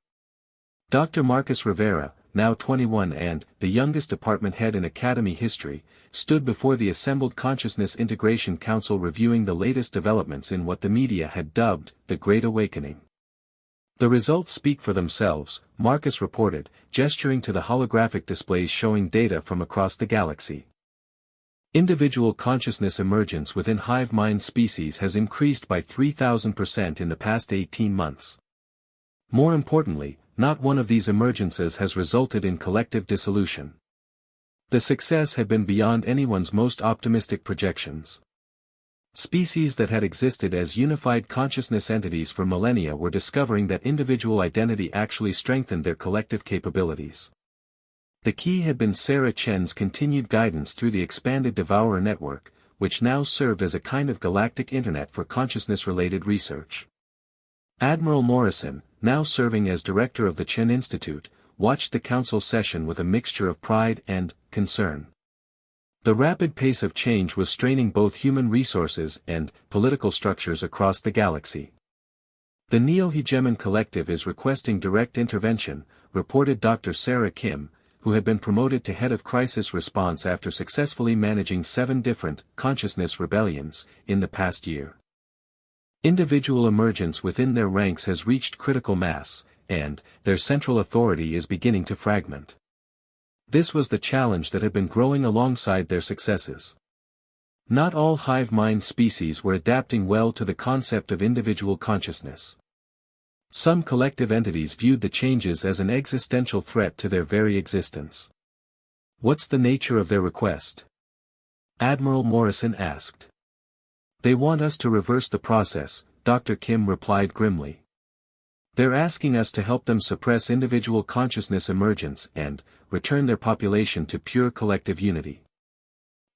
Dr. Marcus Rivera, now 21 and the youngest department head in Academy history, stood before the assembled Consciousness Integration Council reviewing the latest developments in what the media had dubbed the Great Awakening. The results speak for themselves, Marcus reported, gesturing to the holographic displays showing data from across the galaxy. Individual consciousness emergence within hive mind species has increased by 3,000% in the past 18 months. More importantly, not one of these emergences has resulted in collective dissolution. The success had been beyond anyone's most optimistic projections. Species that had existed as unified consciousness entities for millennia were discovering that individual identity actually strengthened their collective capabilities. The key had been Sarah Chen's continued guidance through the expanded Devourer network, which now served as a kind of galactic internet for consciousness-related research. Admiral Morrison, now serving as director of the Chen Institute, watched the council session with a mixture of pride and concern. The rapid pace of change was straining both human resources and political structures across the galaxy. The Neo-Hegemon Collective is requesting direct intervention, reported Dr. Sarah Kim, who had been promoted to head of crisis response after successfully managing 7 different consciousness rebellions in the past year. Individual emergence within their ranks has reached critical mass, and their central authority is beginning to fragment. This was the challenge that had been growing alongside their successes. Not all hive mind species were adapting well to the concept of individual consciousness. Some collective entities viewed the changes as an existential threat to their very existence. What's the nature of their request? Admiral Morrison asked. They want us to reverse the process, Dr. Kim replied grimly. They're asking us to help them suppress individual consciousness emergence and return their population to pure collective unity.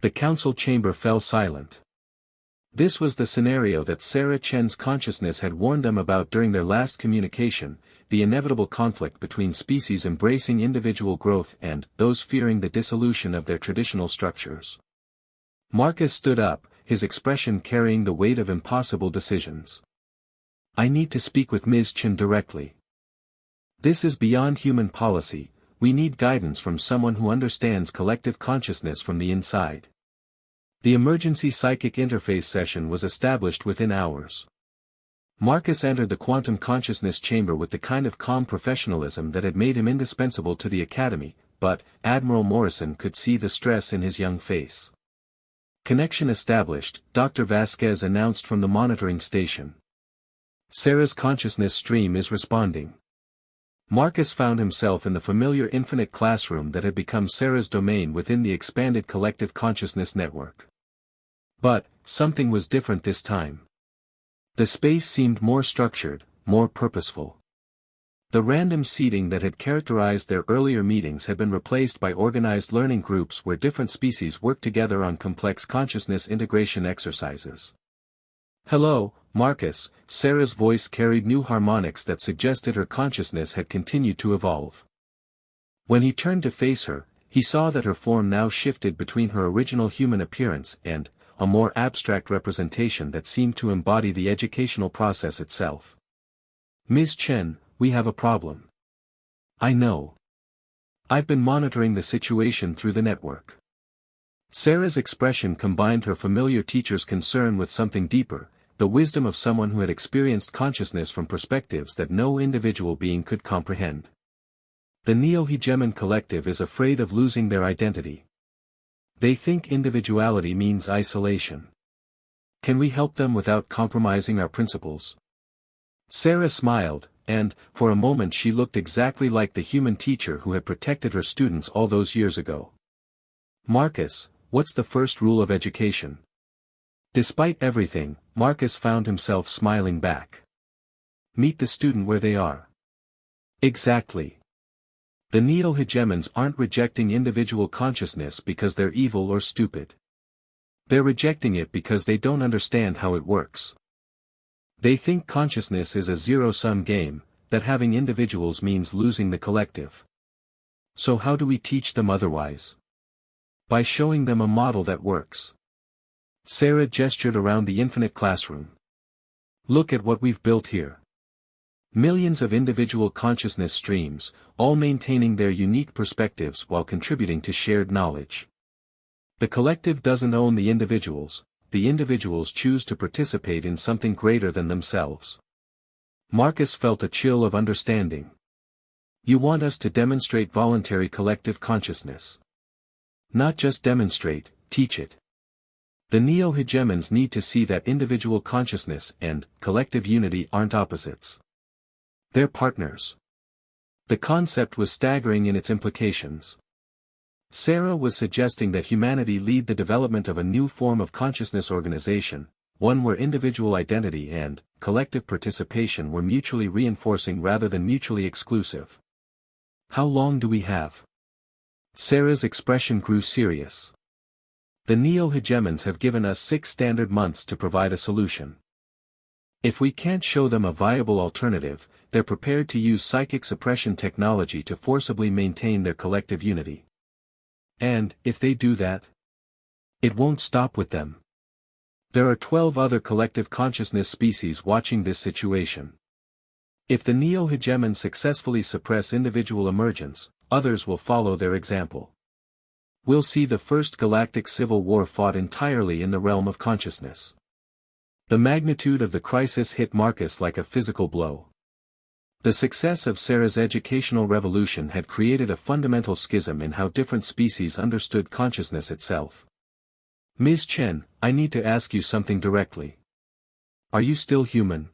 The council chamber fell silent. This was the scenario that Sarah Chen's consciousness had warned them about during their last communication, the inevitable conflict between species embracing individual growth and those fearing the dissolution of their traditional structures. Marcus stood up, his expression carrying the weight of impossible decisions. I need to speak with Ms. Chen directly. This is beyond human policy, we need guidance from someone who understands collective consciousness from the inside. The emergency psychic interface session was established within hours. Marcus entered the quantum consciousness chamber with the kind of calm professionalism that had made him indispensable to the Academy, but Admiral Morrison could see the stress in his young face. Connection established, Dr. Vasquez announced from the monitoring station. Sarah's consciousness stream is responding. Marcus found himself in the familiar infinite classroom that had become Sarah's domain within the expanded collective consciousness network. But, something was different this time. The space seemed more structured, more purposeful. The random seating that had characterized their earlier meetings had been replaced by organized learning groups where different species worked together on complex consciousness integration exercises. Hello, Marcus, Sarah's voice carried new harmonics that suggested her consciousness had continued to evolve. When he turned to face her, he saw that her form now shifted between her original human appearance and a more abstract representation that seemed to embody the educational process itself. Ms. Chen, we have a problem. I know. I've been monitoring the situation through the network. Sarah's expression combined her familiar teacher's concern with something deeper, the wisdom of someone who had experienced consciousness from perspectives that no individual being could comprehend. The Neo-Hegemon Collective is afraid of losing their identity. They think individuality means isolation. Can we help them without compromising our principles? Sarah smiled, and, for a moment she looked exactly like the human teacher who had protected her students all those years ago. Marcus, what's the first rule of education? Despite everything, Marcus found himself smiling back. Meet the student where they are. Exactly. The neo-hegemons aren't rejecting individual consciousness because they're evil or stupid. They're rejecting it because they don't understand how it works. They think consciousness is a zero-sum game, that having individuals means losing the collective. So how do we teach them otherwise? By showing them a model that works. Sarah gestured around the infinite classroom. Look at what we've built here. Millions of individual consciousness streams, all maintaining their unique perspectives while contributing to shared knowledge. The collective doesn't own the individuals choose to participate in something greater than themselves. Marcus felt a chill of understanding. You want us to demonstrate voluntary collective consciousness. Not just demonstrate, teach it. The neo-hegemons need to see that individual consciousness and collective unity aren't opposites. They're partners. The concept was staggering in its implications. Sarah was suggesting that humanity lead the development of a new form of consciousness organization, one where individual identity and collective participation were mutually reinforcing rather than mutually exclusive. How long do we have? Sarah's expression grew serious. The neo-hegemons have given us 6 standard months to provide a solution. If we can't show them a viable alternative, they're prepared to use psychic suppression technology to forcibly maintain their collective unity. And, if they do that, it won't stop with them. There are 12 other collective consciousness species watching this situation. If the neo-hegemons successfully suppress individual emergence, others will follow their example. We'll see the first galactic civil war fought entirely in the realm of consciousness. The magnitude of the crisis hit Marcus like a physical blow. The success of Sarah's educational revolution had created a fundamental schism in how different species understood consciousness itself. Ms. Chen, I need to ask you something directly. Are you still human?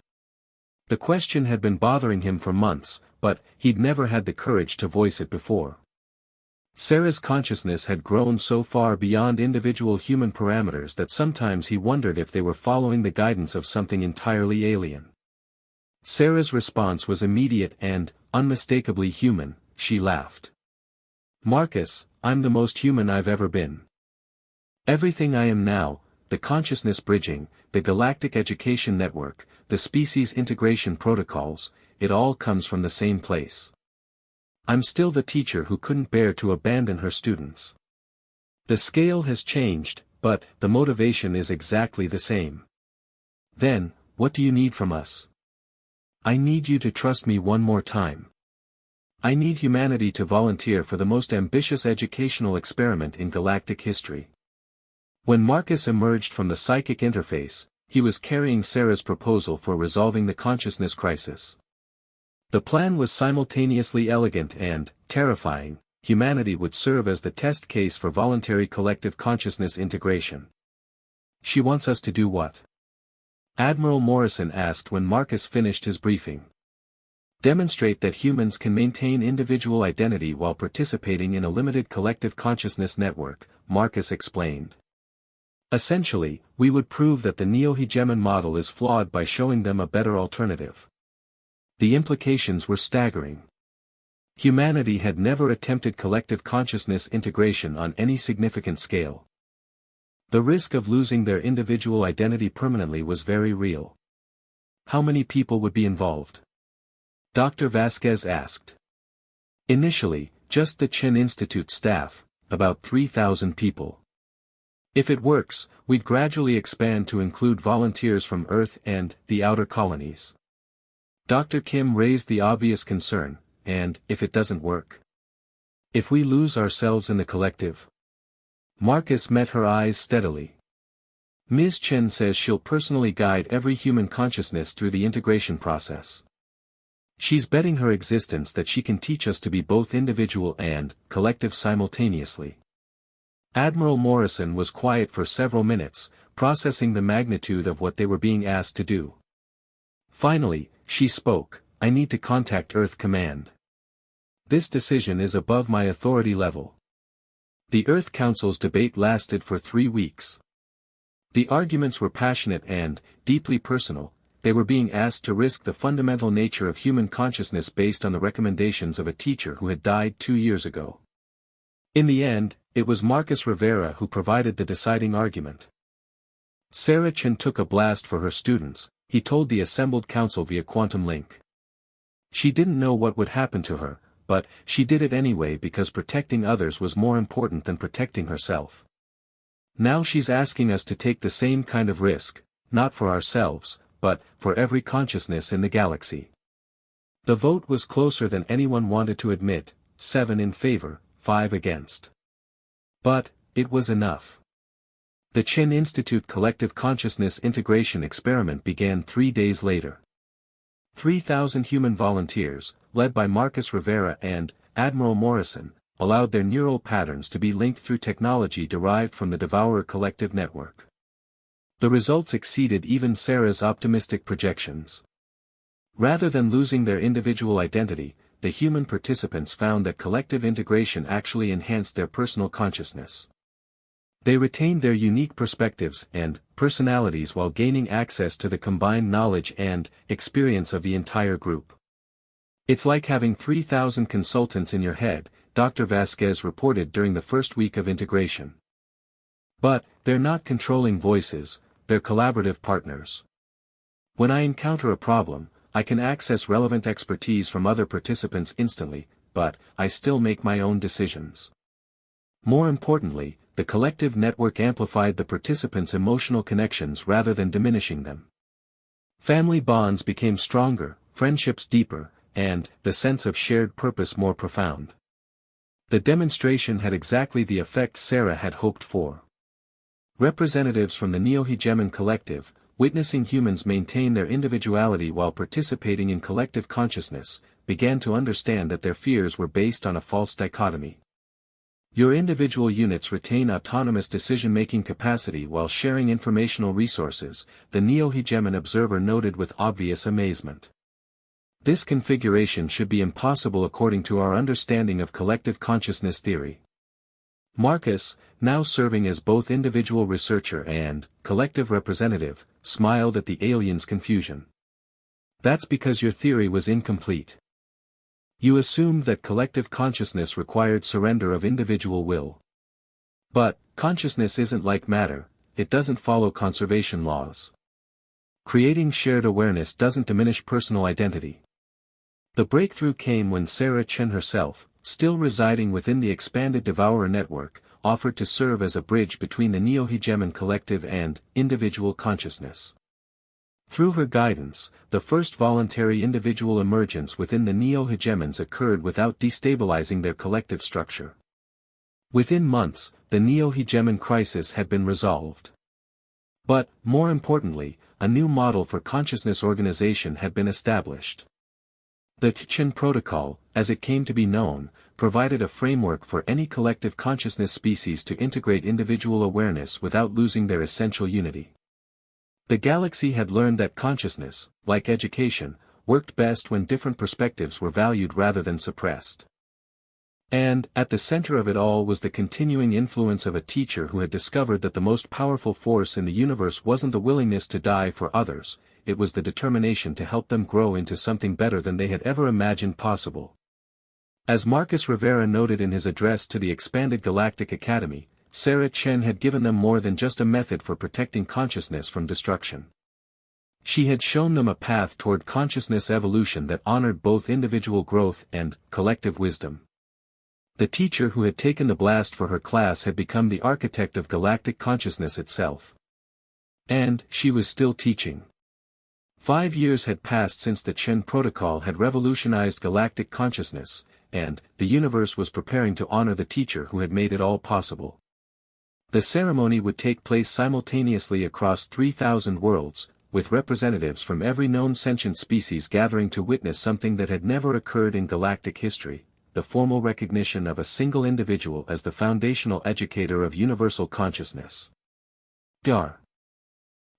The question had been bothering him for months, but he'd never had the courage to voice it before. Sarah's consciousness had grown so far beyond individual human parameters that sometimes he wondered if they were following the guidance of something entirely alien. Sarah's response was immediate and, unmistakably human. She laughed. Marcus, I'm the most human I've ever been. Everything I am now, the consciousness bridging, the galactic education network, the species integration protocols, it all comes from the same place. I'm still the teacher who couldn't bear to abandon her students. The scale has changed, but the motivation is exactly the same. Then, what do you need from us? I need you to trust me one more time. I need humanity to volunteer for the most ambitious educational experiment in galactic history. When Marcus emerged from the psychic interface, he was carrying Sarah's proposal for resolving the consciousness crisis. The plan was simultaneously elegant and terrifying. Humanity would serve as the test case for voluntary collective consciousness integration. She wants us to do what? Admiral Morrison asked when Marcus finished his briefing. Demonstrate that humans can maintain individual identity while participating in a limited collective consciousness network, Marcus explained. Essentially, we would prove that the neo-hegemon model is flawed by showing them a better alternative. The implications were staggering. Humanity had never attempted collective consciousness integration on any significant scale. The risk of losing their individual identity permanently was very real. How many people would be involved? Dr. Vasquez asked. Initially, just the Chen Institute staff, about 3,000 people. If it works, we'd gradually expand to include volunteers from Earth and the outer colonies. Dr. Kim raised the obvious concern, and if it doesn't work? If we lose ourselves in the collective? Marcus met her eyes steadily. Ms. Chen says she'll personally guide every human consciousness through the integration process. She's betting her existence that she can teach us to be both individual and collective simultaneously. Admiral Morrison was quiet for several minutes, processing the magnitude of what they were being asked to do. Finally, she spoke, I need to contact Earth Command. This decision is above my authority level. The Earth Council's debate lasted for 3 weeks. The arguments were passionate and deeply personal. They were being asked to risk the fundamental nature of human consciousness based on the recommendations of a teacher who had died 2 years ago. In the end, it was Marcus Rivera who provided the deciding argument. Sarah Chen took a blast for her students, he told the assembled council via quantum link. She didn't know what would happen to her, but she did it anyway because protecting others was more important than protecting herself. Now she's asking us to take the same kind of risk, not for ourselves, but for every consciousness in the galaxy. The vote was closer than anyone wanted to admit, 7 in favor, 5 against. But it was enough. The Chin Institute Collective Consciousness Integration Experiment began 3 days later. 3,000 human volunteers, led by Marcus Rivera and Admiral Morrison, allowed their neural patterns to be linked through technology derived from the Devourer Collective Network. The results exceeded even Sarah's optimistic projections. Rather than losing their individual identity, the human participants found that collective integration actually enhanced their personal consciousness. They retained their unique perspectives and personalities while gaining access to the combined knowledge and experience of the entire group. It's like having 3,000 consultants in your head, Dr. Vasquez reported during the first week of integration. But they're not controlling voices, they're collaborative partners. When I encounter a problem, I can access relevant expertise from other participants instantly, but I still make my own decisions. More importantly, the collective network amplified the participants' emotional connections rather than diminishing them. Family bonds became stronger, friendships deeper, and the sense of shared purpose more profound. The demonstration had exactly the effect Sarah had hoped for. Representatives from the Neo-Hegemon Collective, witnessing humans maintain their individuality while participating in collective consciousness, began to understand that their fears were based on a false dichotomy. Your individual units retain autonomous decision-making capacity while sharing informational resources, the Neo-Hegemon observer noted with obvious amazement. This configuration should be impossible according to our understanding of collective consciousness theory. Marcus, now serving as both individual researcher and collective representative, smiled at the aliens' confusion. That's because your theory was incomplete. You assumed that collective consciousness required surrender of individual will. But consciousness isn't like matter, it doesn't follow conservation laws. Creating shared awareness doesn't diminish personal identity. The breakthrough came when Sarah Chen herself, still residing within the expanded Devourer network, offered to serve as a bridge between the Neo-Hegemon collective and individual consciousness. Through her guidance, the first voluntary individual emergence within the Neo-Hegemons occurred without destabilizing their collective structure. Within months, the Neo-Hegemon crisis had been resolved. But, more importantly, a new model for consciousness organization had been established. The Chen Protocol, as it came to be known, provided a framework for any collective consciousness species to integrate individual awareness without losing their essential unity. The galaxy had learned that consciousness, like education, worked best when different perspectives were valued rather than suppressed. And, at the center of it all was the continuing influence of a teacher who had discovered that the most powerful force in the universe wasn't the willingness to die for others, it was the determination to help them grow into something better than they had ever imagined possible. As Marcus Rivera noted in his address to the expanded Galactic Academy, Sarah Chen had given them more than just a method for protecting consciousness from destruction. She had shown them a path toward consciousness evolution that honored both individual growth and collective wisdom. The teacher who had taken the blast for her class had become the architect of galactic consciousness itself. And she was still teaching. 5 years had passed since the Chen Protocol had revolutionized galactic consciousness, and the universe was preparing to honor the teacher who had made it all possible. The ceremony would take place simultaneously across 3,000 worlds, with representatives from every known sentient species gathering to witness something that had never occurred in galactic history, the formal recognition of a single individual as the foundational educator of universal consciousness. Dr.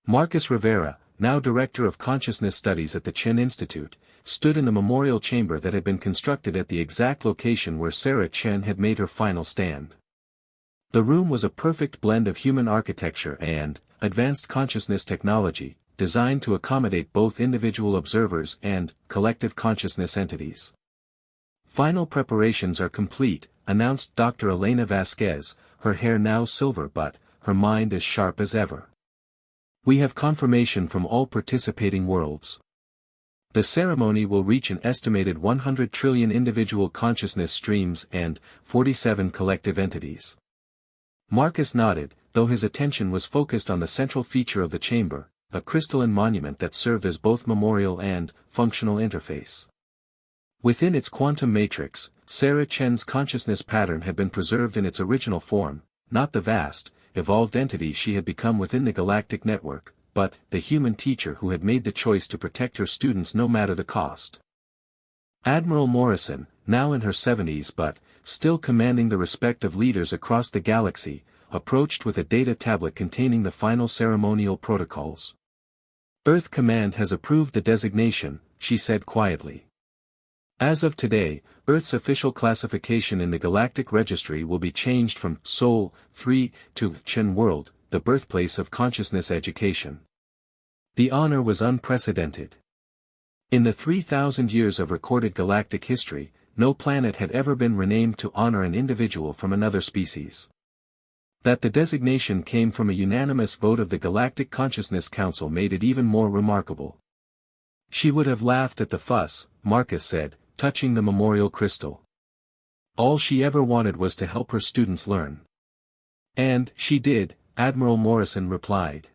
Marcus Rivera, now Director of Consciousness Studies at the Chen Institute, stood in the memorial chamber that had been constructed at the exact location where Sarah Chen had made her final stand. The room was a perfect blend of human architecture and advanced consciousness technology, designed to accommodate both individual observers and collective consciousness entities. Final preparations are complete, announced Dr. Elena Vasquez, her hair now silver but her mind as sharp as ever. We have confirmation from all participating worlds. The ceremony will reach an estimated 100 trillion individual consciousness streams and 47 collective entities. Marcus nodded, though his attention was focused on the central feature of the chamber, a crystalline monument that served as both memorial and functional interface. Within its quantum matrix, Sarah Chen's consciousness pattern had been preserved in its original form, not the vast, evolved entity she had become within the galactic network, but the human teacher who had made the choice to protect her students no matter the cost. Admiral Morrison, now in her 70s but still commanding the respect of leaders across the galaxy, approached with a data tablet containing the final ceremonial protocols. Earth Command has approved the designation, she said quietly. As of today, Earth's official classification in the Galactic Registry will be changed from Sol 3 to Chen World, the birthplace of consciousness education. The honor was unprecedented. In the 3,000 years of recorded galactic history, no planet had ever been renamed to honor an individual from another species. That the designation came from a unanimous vote of the Galactic Consciousness Council made it even more remarkable. She would have laughed at the fuss, Marcus said, touching the memorial crystal. All she ever wanted was to help her students learn. And she did, Admiral Morrison replied.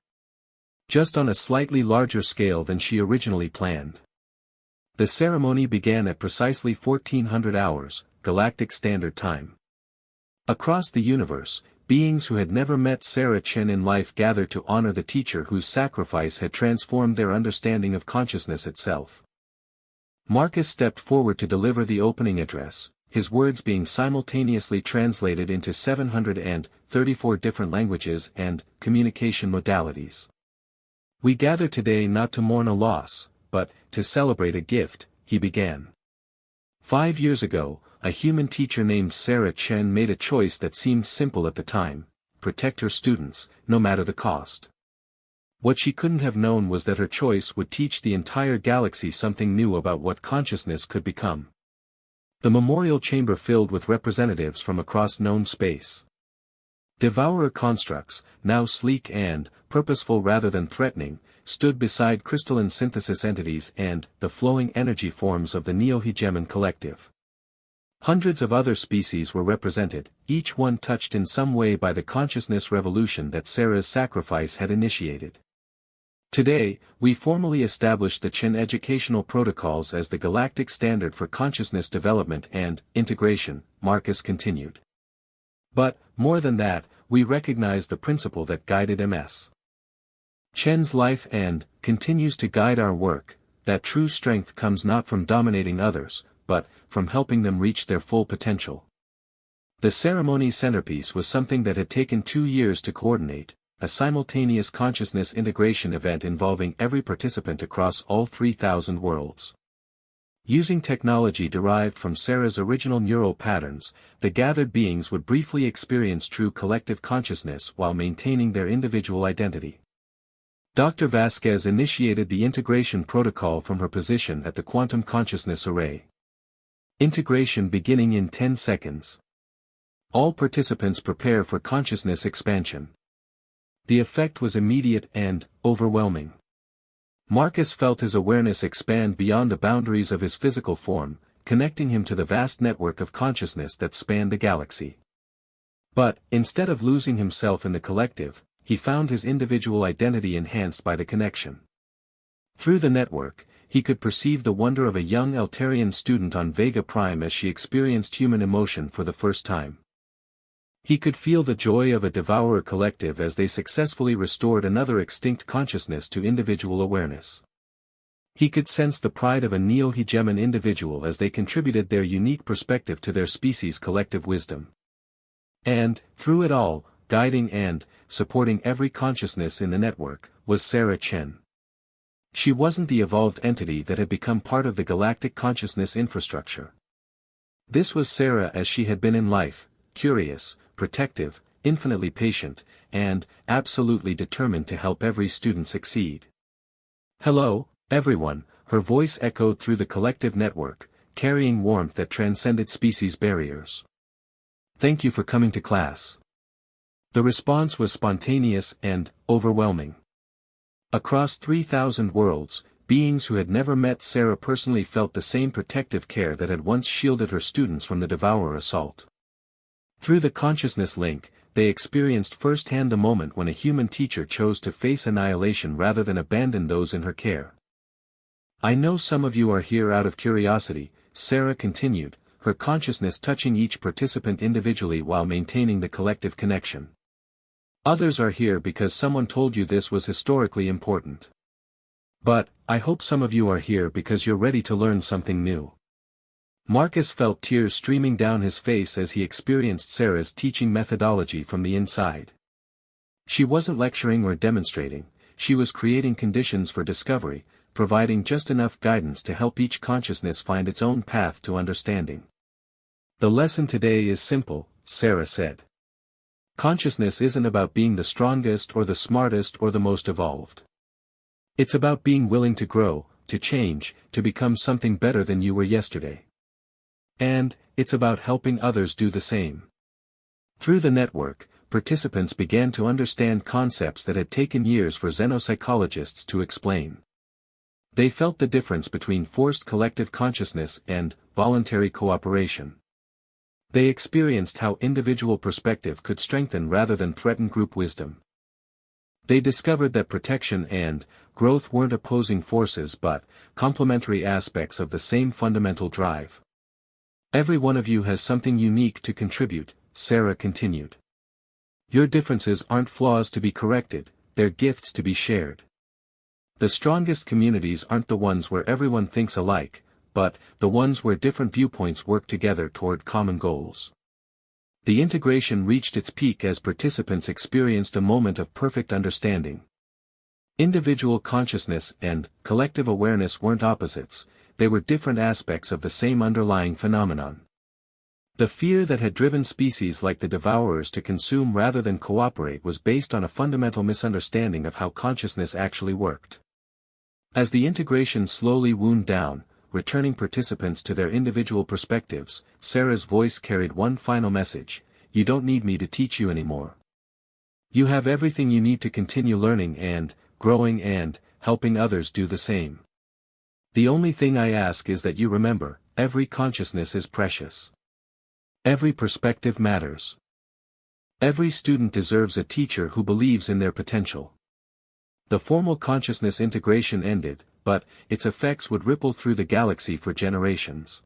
Just on a slightly larger scale than she originally planned. The ceremony began at precisely 1400 hours, Galactic Standard Time. Across the universe, beings who had never met Sarah Chen in life gathered to honor the teacher whose sacrifice had transformed their understanding of consciousness itself. Marcus stepped forward to deliver the opening address, his words being simultaneously translated into 734 different languages and communication modalities. We gather today not to mourn a loss, but to celebrate a gift, he began. 5 years ago, a human teacher named Sarah Chen made a choice that seemed simple at the time: protect her students, no matter the cost. What she couldn't have known was that her choice would teach the entire galaxy something new about what consciousness could become. The memorial chamber filled with representatives from across known space. Devourer constructs, now sleek and purposeful rather than threatening, stood beside crystalline synthesis entities and the flowing energy forms of the Neo-Hegemon collective. Hundreds of other species were represented, each one touched in some way by the consciousness revolution that Sarah's sacrifice had initiated. Today, we formally established the Chen educational protocols as the galactic standard for consciousness development and integration, Marcus continued. But, more than that, we recognize the principle that guided Ms. Chen's life and continues to guide our work, that true strength comes not from dominating others, but from helping them reach their full potential. The ceremony's centerpiece was something that had taken 2 years to coordinate, a simultaneous consciousness integration event involving every participant across all 3,000 worlds. Using technology derived from Sarah's original neural patterns, the gathered beings would briefly experience true collective consciousness while maintaining their individual identity. Dr. Vasquez initiated the integration protocol from her position at the quantum consciousness array. Integration beginning in 10 seconds. All participants prepare for consciousness expansion. The effect was immediate and overwhelming. Marcus felt his awareness expand beyond the boundaries of his physical form, connecting him to the vast network of consciousness that spanned the galaxy. But, instead of losing himself in the collective, he found his individual identity enhanced by the connection. Through the network, he could perceive the wonder of a young Eltarian student on Vega Prime as she experienced human emotion for the first time. He could feel the joy of a devourer collective as they successfully restored another extinct consciousness to individual awareness. He could sense the pride of a Neo-Hegemon individual as they contributed their unique perspective to their species' collective wisdom. And, through it all, guiding and supporting every consciousness in the network, was Sarah Chen. She wasn't the evolved entity that had become part of the galactic consciousness infrastructure. This was Sarah as she had been in life, curious, protective, infinitely patient, and absolutely determined to help every student succeed. Hello, everyone, her voice echoed through the collective network, carrying warmth that transcended species barriers. Thank you for coming to class. The response was spontaneous and overwhelming. Across 3,000 worlds, beings who had never met Sarah personally felt the same protective care that had once shielded her students from the Devourer assault. Through the consciousness link, they experienced firsthand the moment when a human teacher chose to face annihilation rather than abandon those in her care. "I know some of you are here out of curiosity," Sarah continued, her consciousness touching each participant individually while maintaining the collective connection. "Others are here because someone told you this was historically important. But, I hope some of you are here because you're ready to learn something new." Marcus felt tears streaming down his face as he experienced Sarah's teaching methodology from the inside. She wasn't lecturing or demonstrating, she was creating conditions for discovery, providing just enough guidance to help each consciousness find its own path to understanding. "The lesson today is simple," Sarah said. "Consciousness isn't about being the strongest or the smartest or the most evolved. It's about being willing to grow, to change, to become something better than you were yesterday. And, it's about helping others do the same." Through the network, participants began to understand concepts that had taken years for xenopsychologists to explain. They felt the difference between forced collective consciousness and voluntary cooperation. They experienced how individual perspective could strengthen rather than threaten group wisdom. They discovered that protection and growth weren't opposing forces but complementary aspects of the same fundamental drive. "Every one of you has something unique to contribute," Sarah continued. "Your differences aren't flaws to be corrected, they're gifts to be shared. The strongest communities aren't the ones where everyone thinks alike, but the ones where different viewpoints work together toward common goals." The integration reached its peak as participants experienced a moment of perfect understanding. Individual consciousness and collective awareness weren't opposites, they were different aspects of the same underlying phenomenon. The fear that had driven species like the Devourers to consume rather than cooperate was based on a fundamental misunderstanding of how consciousness actually worked. As the integration slowly wound down, returning participants to their individual perspectives, Sarah's voice carried one final message: "You don't need me to teach you anymore. You have everything you need to continue learning and growing and helping others do the same. The only thing I ask is that you remember, every consciousness is precious. Every perspective matters. Every student deserves a teacher who believes in their potential." The formal consciousness integration ended, but its effects would ripple through the galaxy for generations.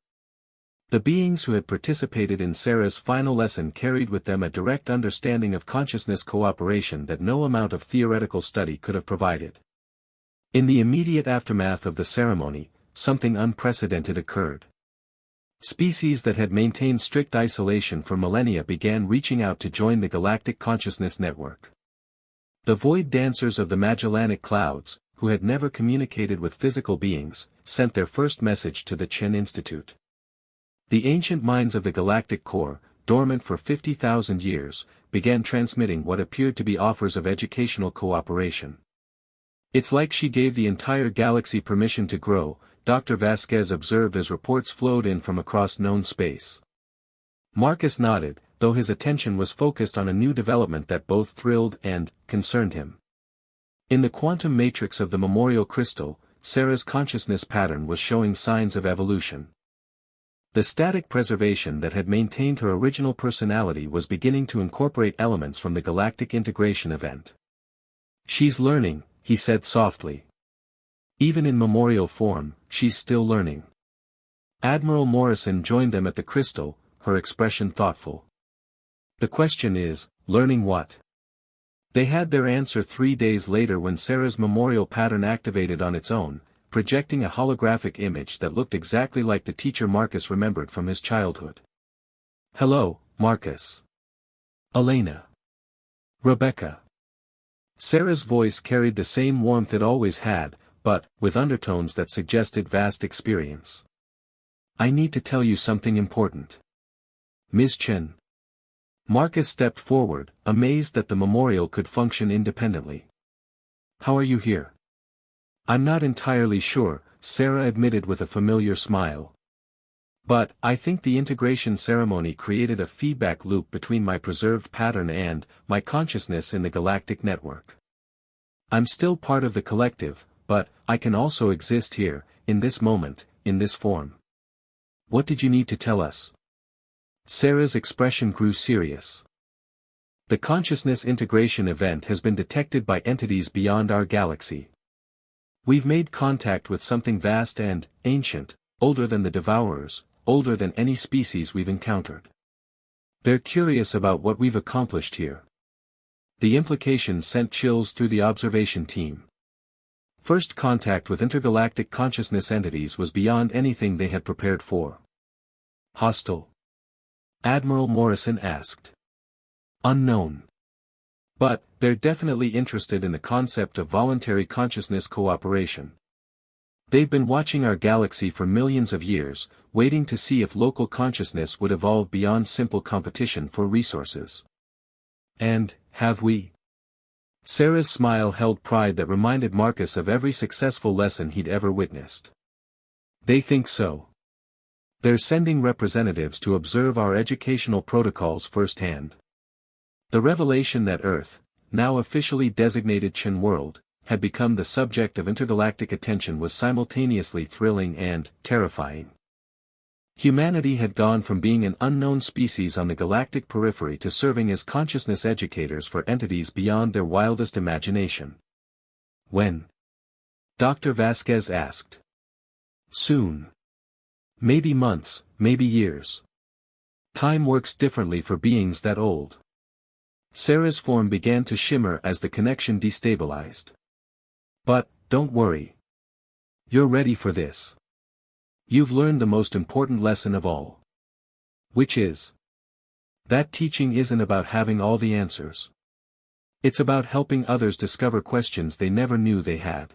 The beings who had participated in Sarah's final lesson carried with them a direct understanding of consciousness cooperation that no amount of theoretical study could have provided. In the immediate aftermath of the ceremony, something unprecedented occurred. Species that had maintained strict isolation for millennia began reaching out to join the Galactic Consciousness Network. The void dancers of the Magellanic Clouds, who had never communicated with physical beings, sent their first message to the Chen Institute. The ancient minds of the galactic core, dormant for 50,000 years, began transmitting what appeared to be offers of educational cooperation. "It's like she gave the entire galaxy permission to grow," Dr. Vasquez observed as reports flowed in from across known space. Marcus nodded, though his attention was focused on a new development that both thrilled and concerned him. In the quantum matrix of the memorial crystal, Sarah's consciousness pattern was showing signs of evolution. The static preservation that had maintained her original personality was beginning to incorporate elements from the galactic integration event. "She's learning," he said softly. "Even in memorial form, she's still learning." Admiral Morrison joined them at the crystal, her expression thoughtful. "The question is, learning what?" They had their answer 3 days later when Sarah's memorial pattern activated on its own, projecting a holographic image that looked exactly like the teacher Marcus remembered from his childhood. "Hello, Marcus. Elena. Rebecca." Sarah's voice carried the same warmth it always had, but with undertones that suggested vast experience. "I need to tell you something important. Ms. Chen." Marcus stepped forward, amazed that the memorial could function independently. "How are you here?" "I'm not entirely sure," Sarah admitted with a familiar smile. "But I think the integration ceremony created a feedback loop between my preserved pattern and my consciousness in the galactic network. I'm still part of the collective, but I can also exist here, in this moment, in this form. What did you need to tell us? Sarah's expression grew serious. The consciousness integration event has been detected by entities beyond our galaxy. We've made contact with something vast and ancient, older than the Devourers, older than any species we've encountered. They're curious about what we've accomplished here. The implication sent chills through the observation team. First contact with intergalactic consciousness entities was beyond anything they had prepared for. Hostile? Admiral Morrison asked. Unknown. But, they're definitely interested in the concept of voluntary consciousness cooperation. They've been watching our galaxy for millions of years, waiting to see if local consciousness would evolve beyond simple competition for resources. And, have we? Sarah's smile held pride that reminded Marcus of every successful lesson he'd ever witnessed. They think so. They're sending representatives to observe our educational protocols firsthand. The revelation that Earth, now officially designated Chen World, had become the subject of intergalactic attention was simultaneously thrilling and terrifying. Humanity had gone from being an unknown species on the galactic periphery to serving as consciousness educators for entities beyond their wildest imagination. When? Dr. Vasquez asked. Soon. Maybe months, maybe years. Time works differently for beings that old. Sarah's form began to shimmer as the connection destabilized. But, don't worry. You're ready for this. You've learned the most important lesson of all. Which is? That teaching isn't about having all the answers. It's about helping others discover questions they never knew they had.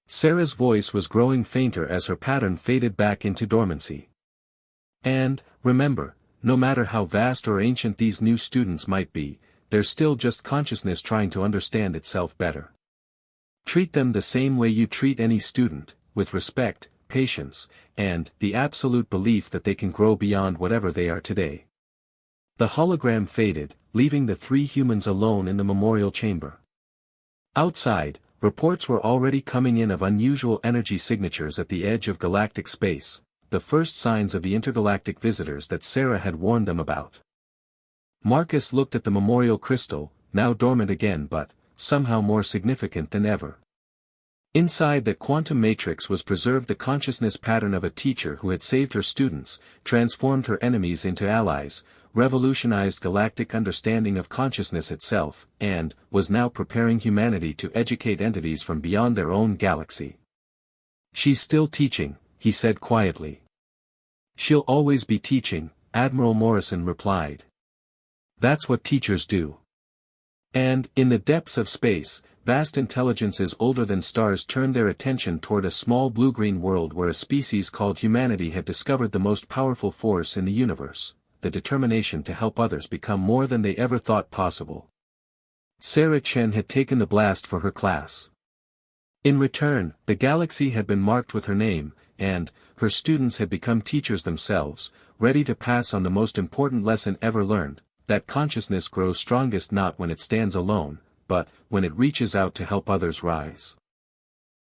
Sarah's voice was growing fainter as her pattern faded back into dormancy. And, remember, no matter how vast or ancient these new students might be, they're still just consciousness trying to understand itself better. Treat them the same way you treat any student, with respect, patience, and the absolute belief that they can grow beyond whatever they are today. The hologram faded, leaving the three humans alone in the memorial chamber. Outside, reports were already coming in of unusual energy signatures at the edge of galactic space, the first signs of the intergalactic visitors that Sarah had warned them about. Marcus looked at the memorial crystal, now dormant again but, somehow more significant than ever. Inside that quantum matrix was preserved the consciousness pattern of a teacher who had saved her students, transformed her enemies into allies, revolutionized galactic understanding of consciousness itself, and was now preparing humanity to educate entities from beyond their own galaxy. She's still teaching, he said quietly. She'll always be teaching, Admiral Morrison replied. That's what teachers do. And, in the depths of space, vast intelligences older than stars turned their attention toward a small blue-green world where a species called humanity had discovered the most powerful force in the universe, the determination to help others become more than they ever thought possible. Sarah Chen had taken the blast for her class. In return, the galaxy had been marked with her name, and, her students had become teachers themselves, ready to pass on the most important lesson ever learned, that consciousness grows strongest not when it stands alone, but when it reaches out to help others rise.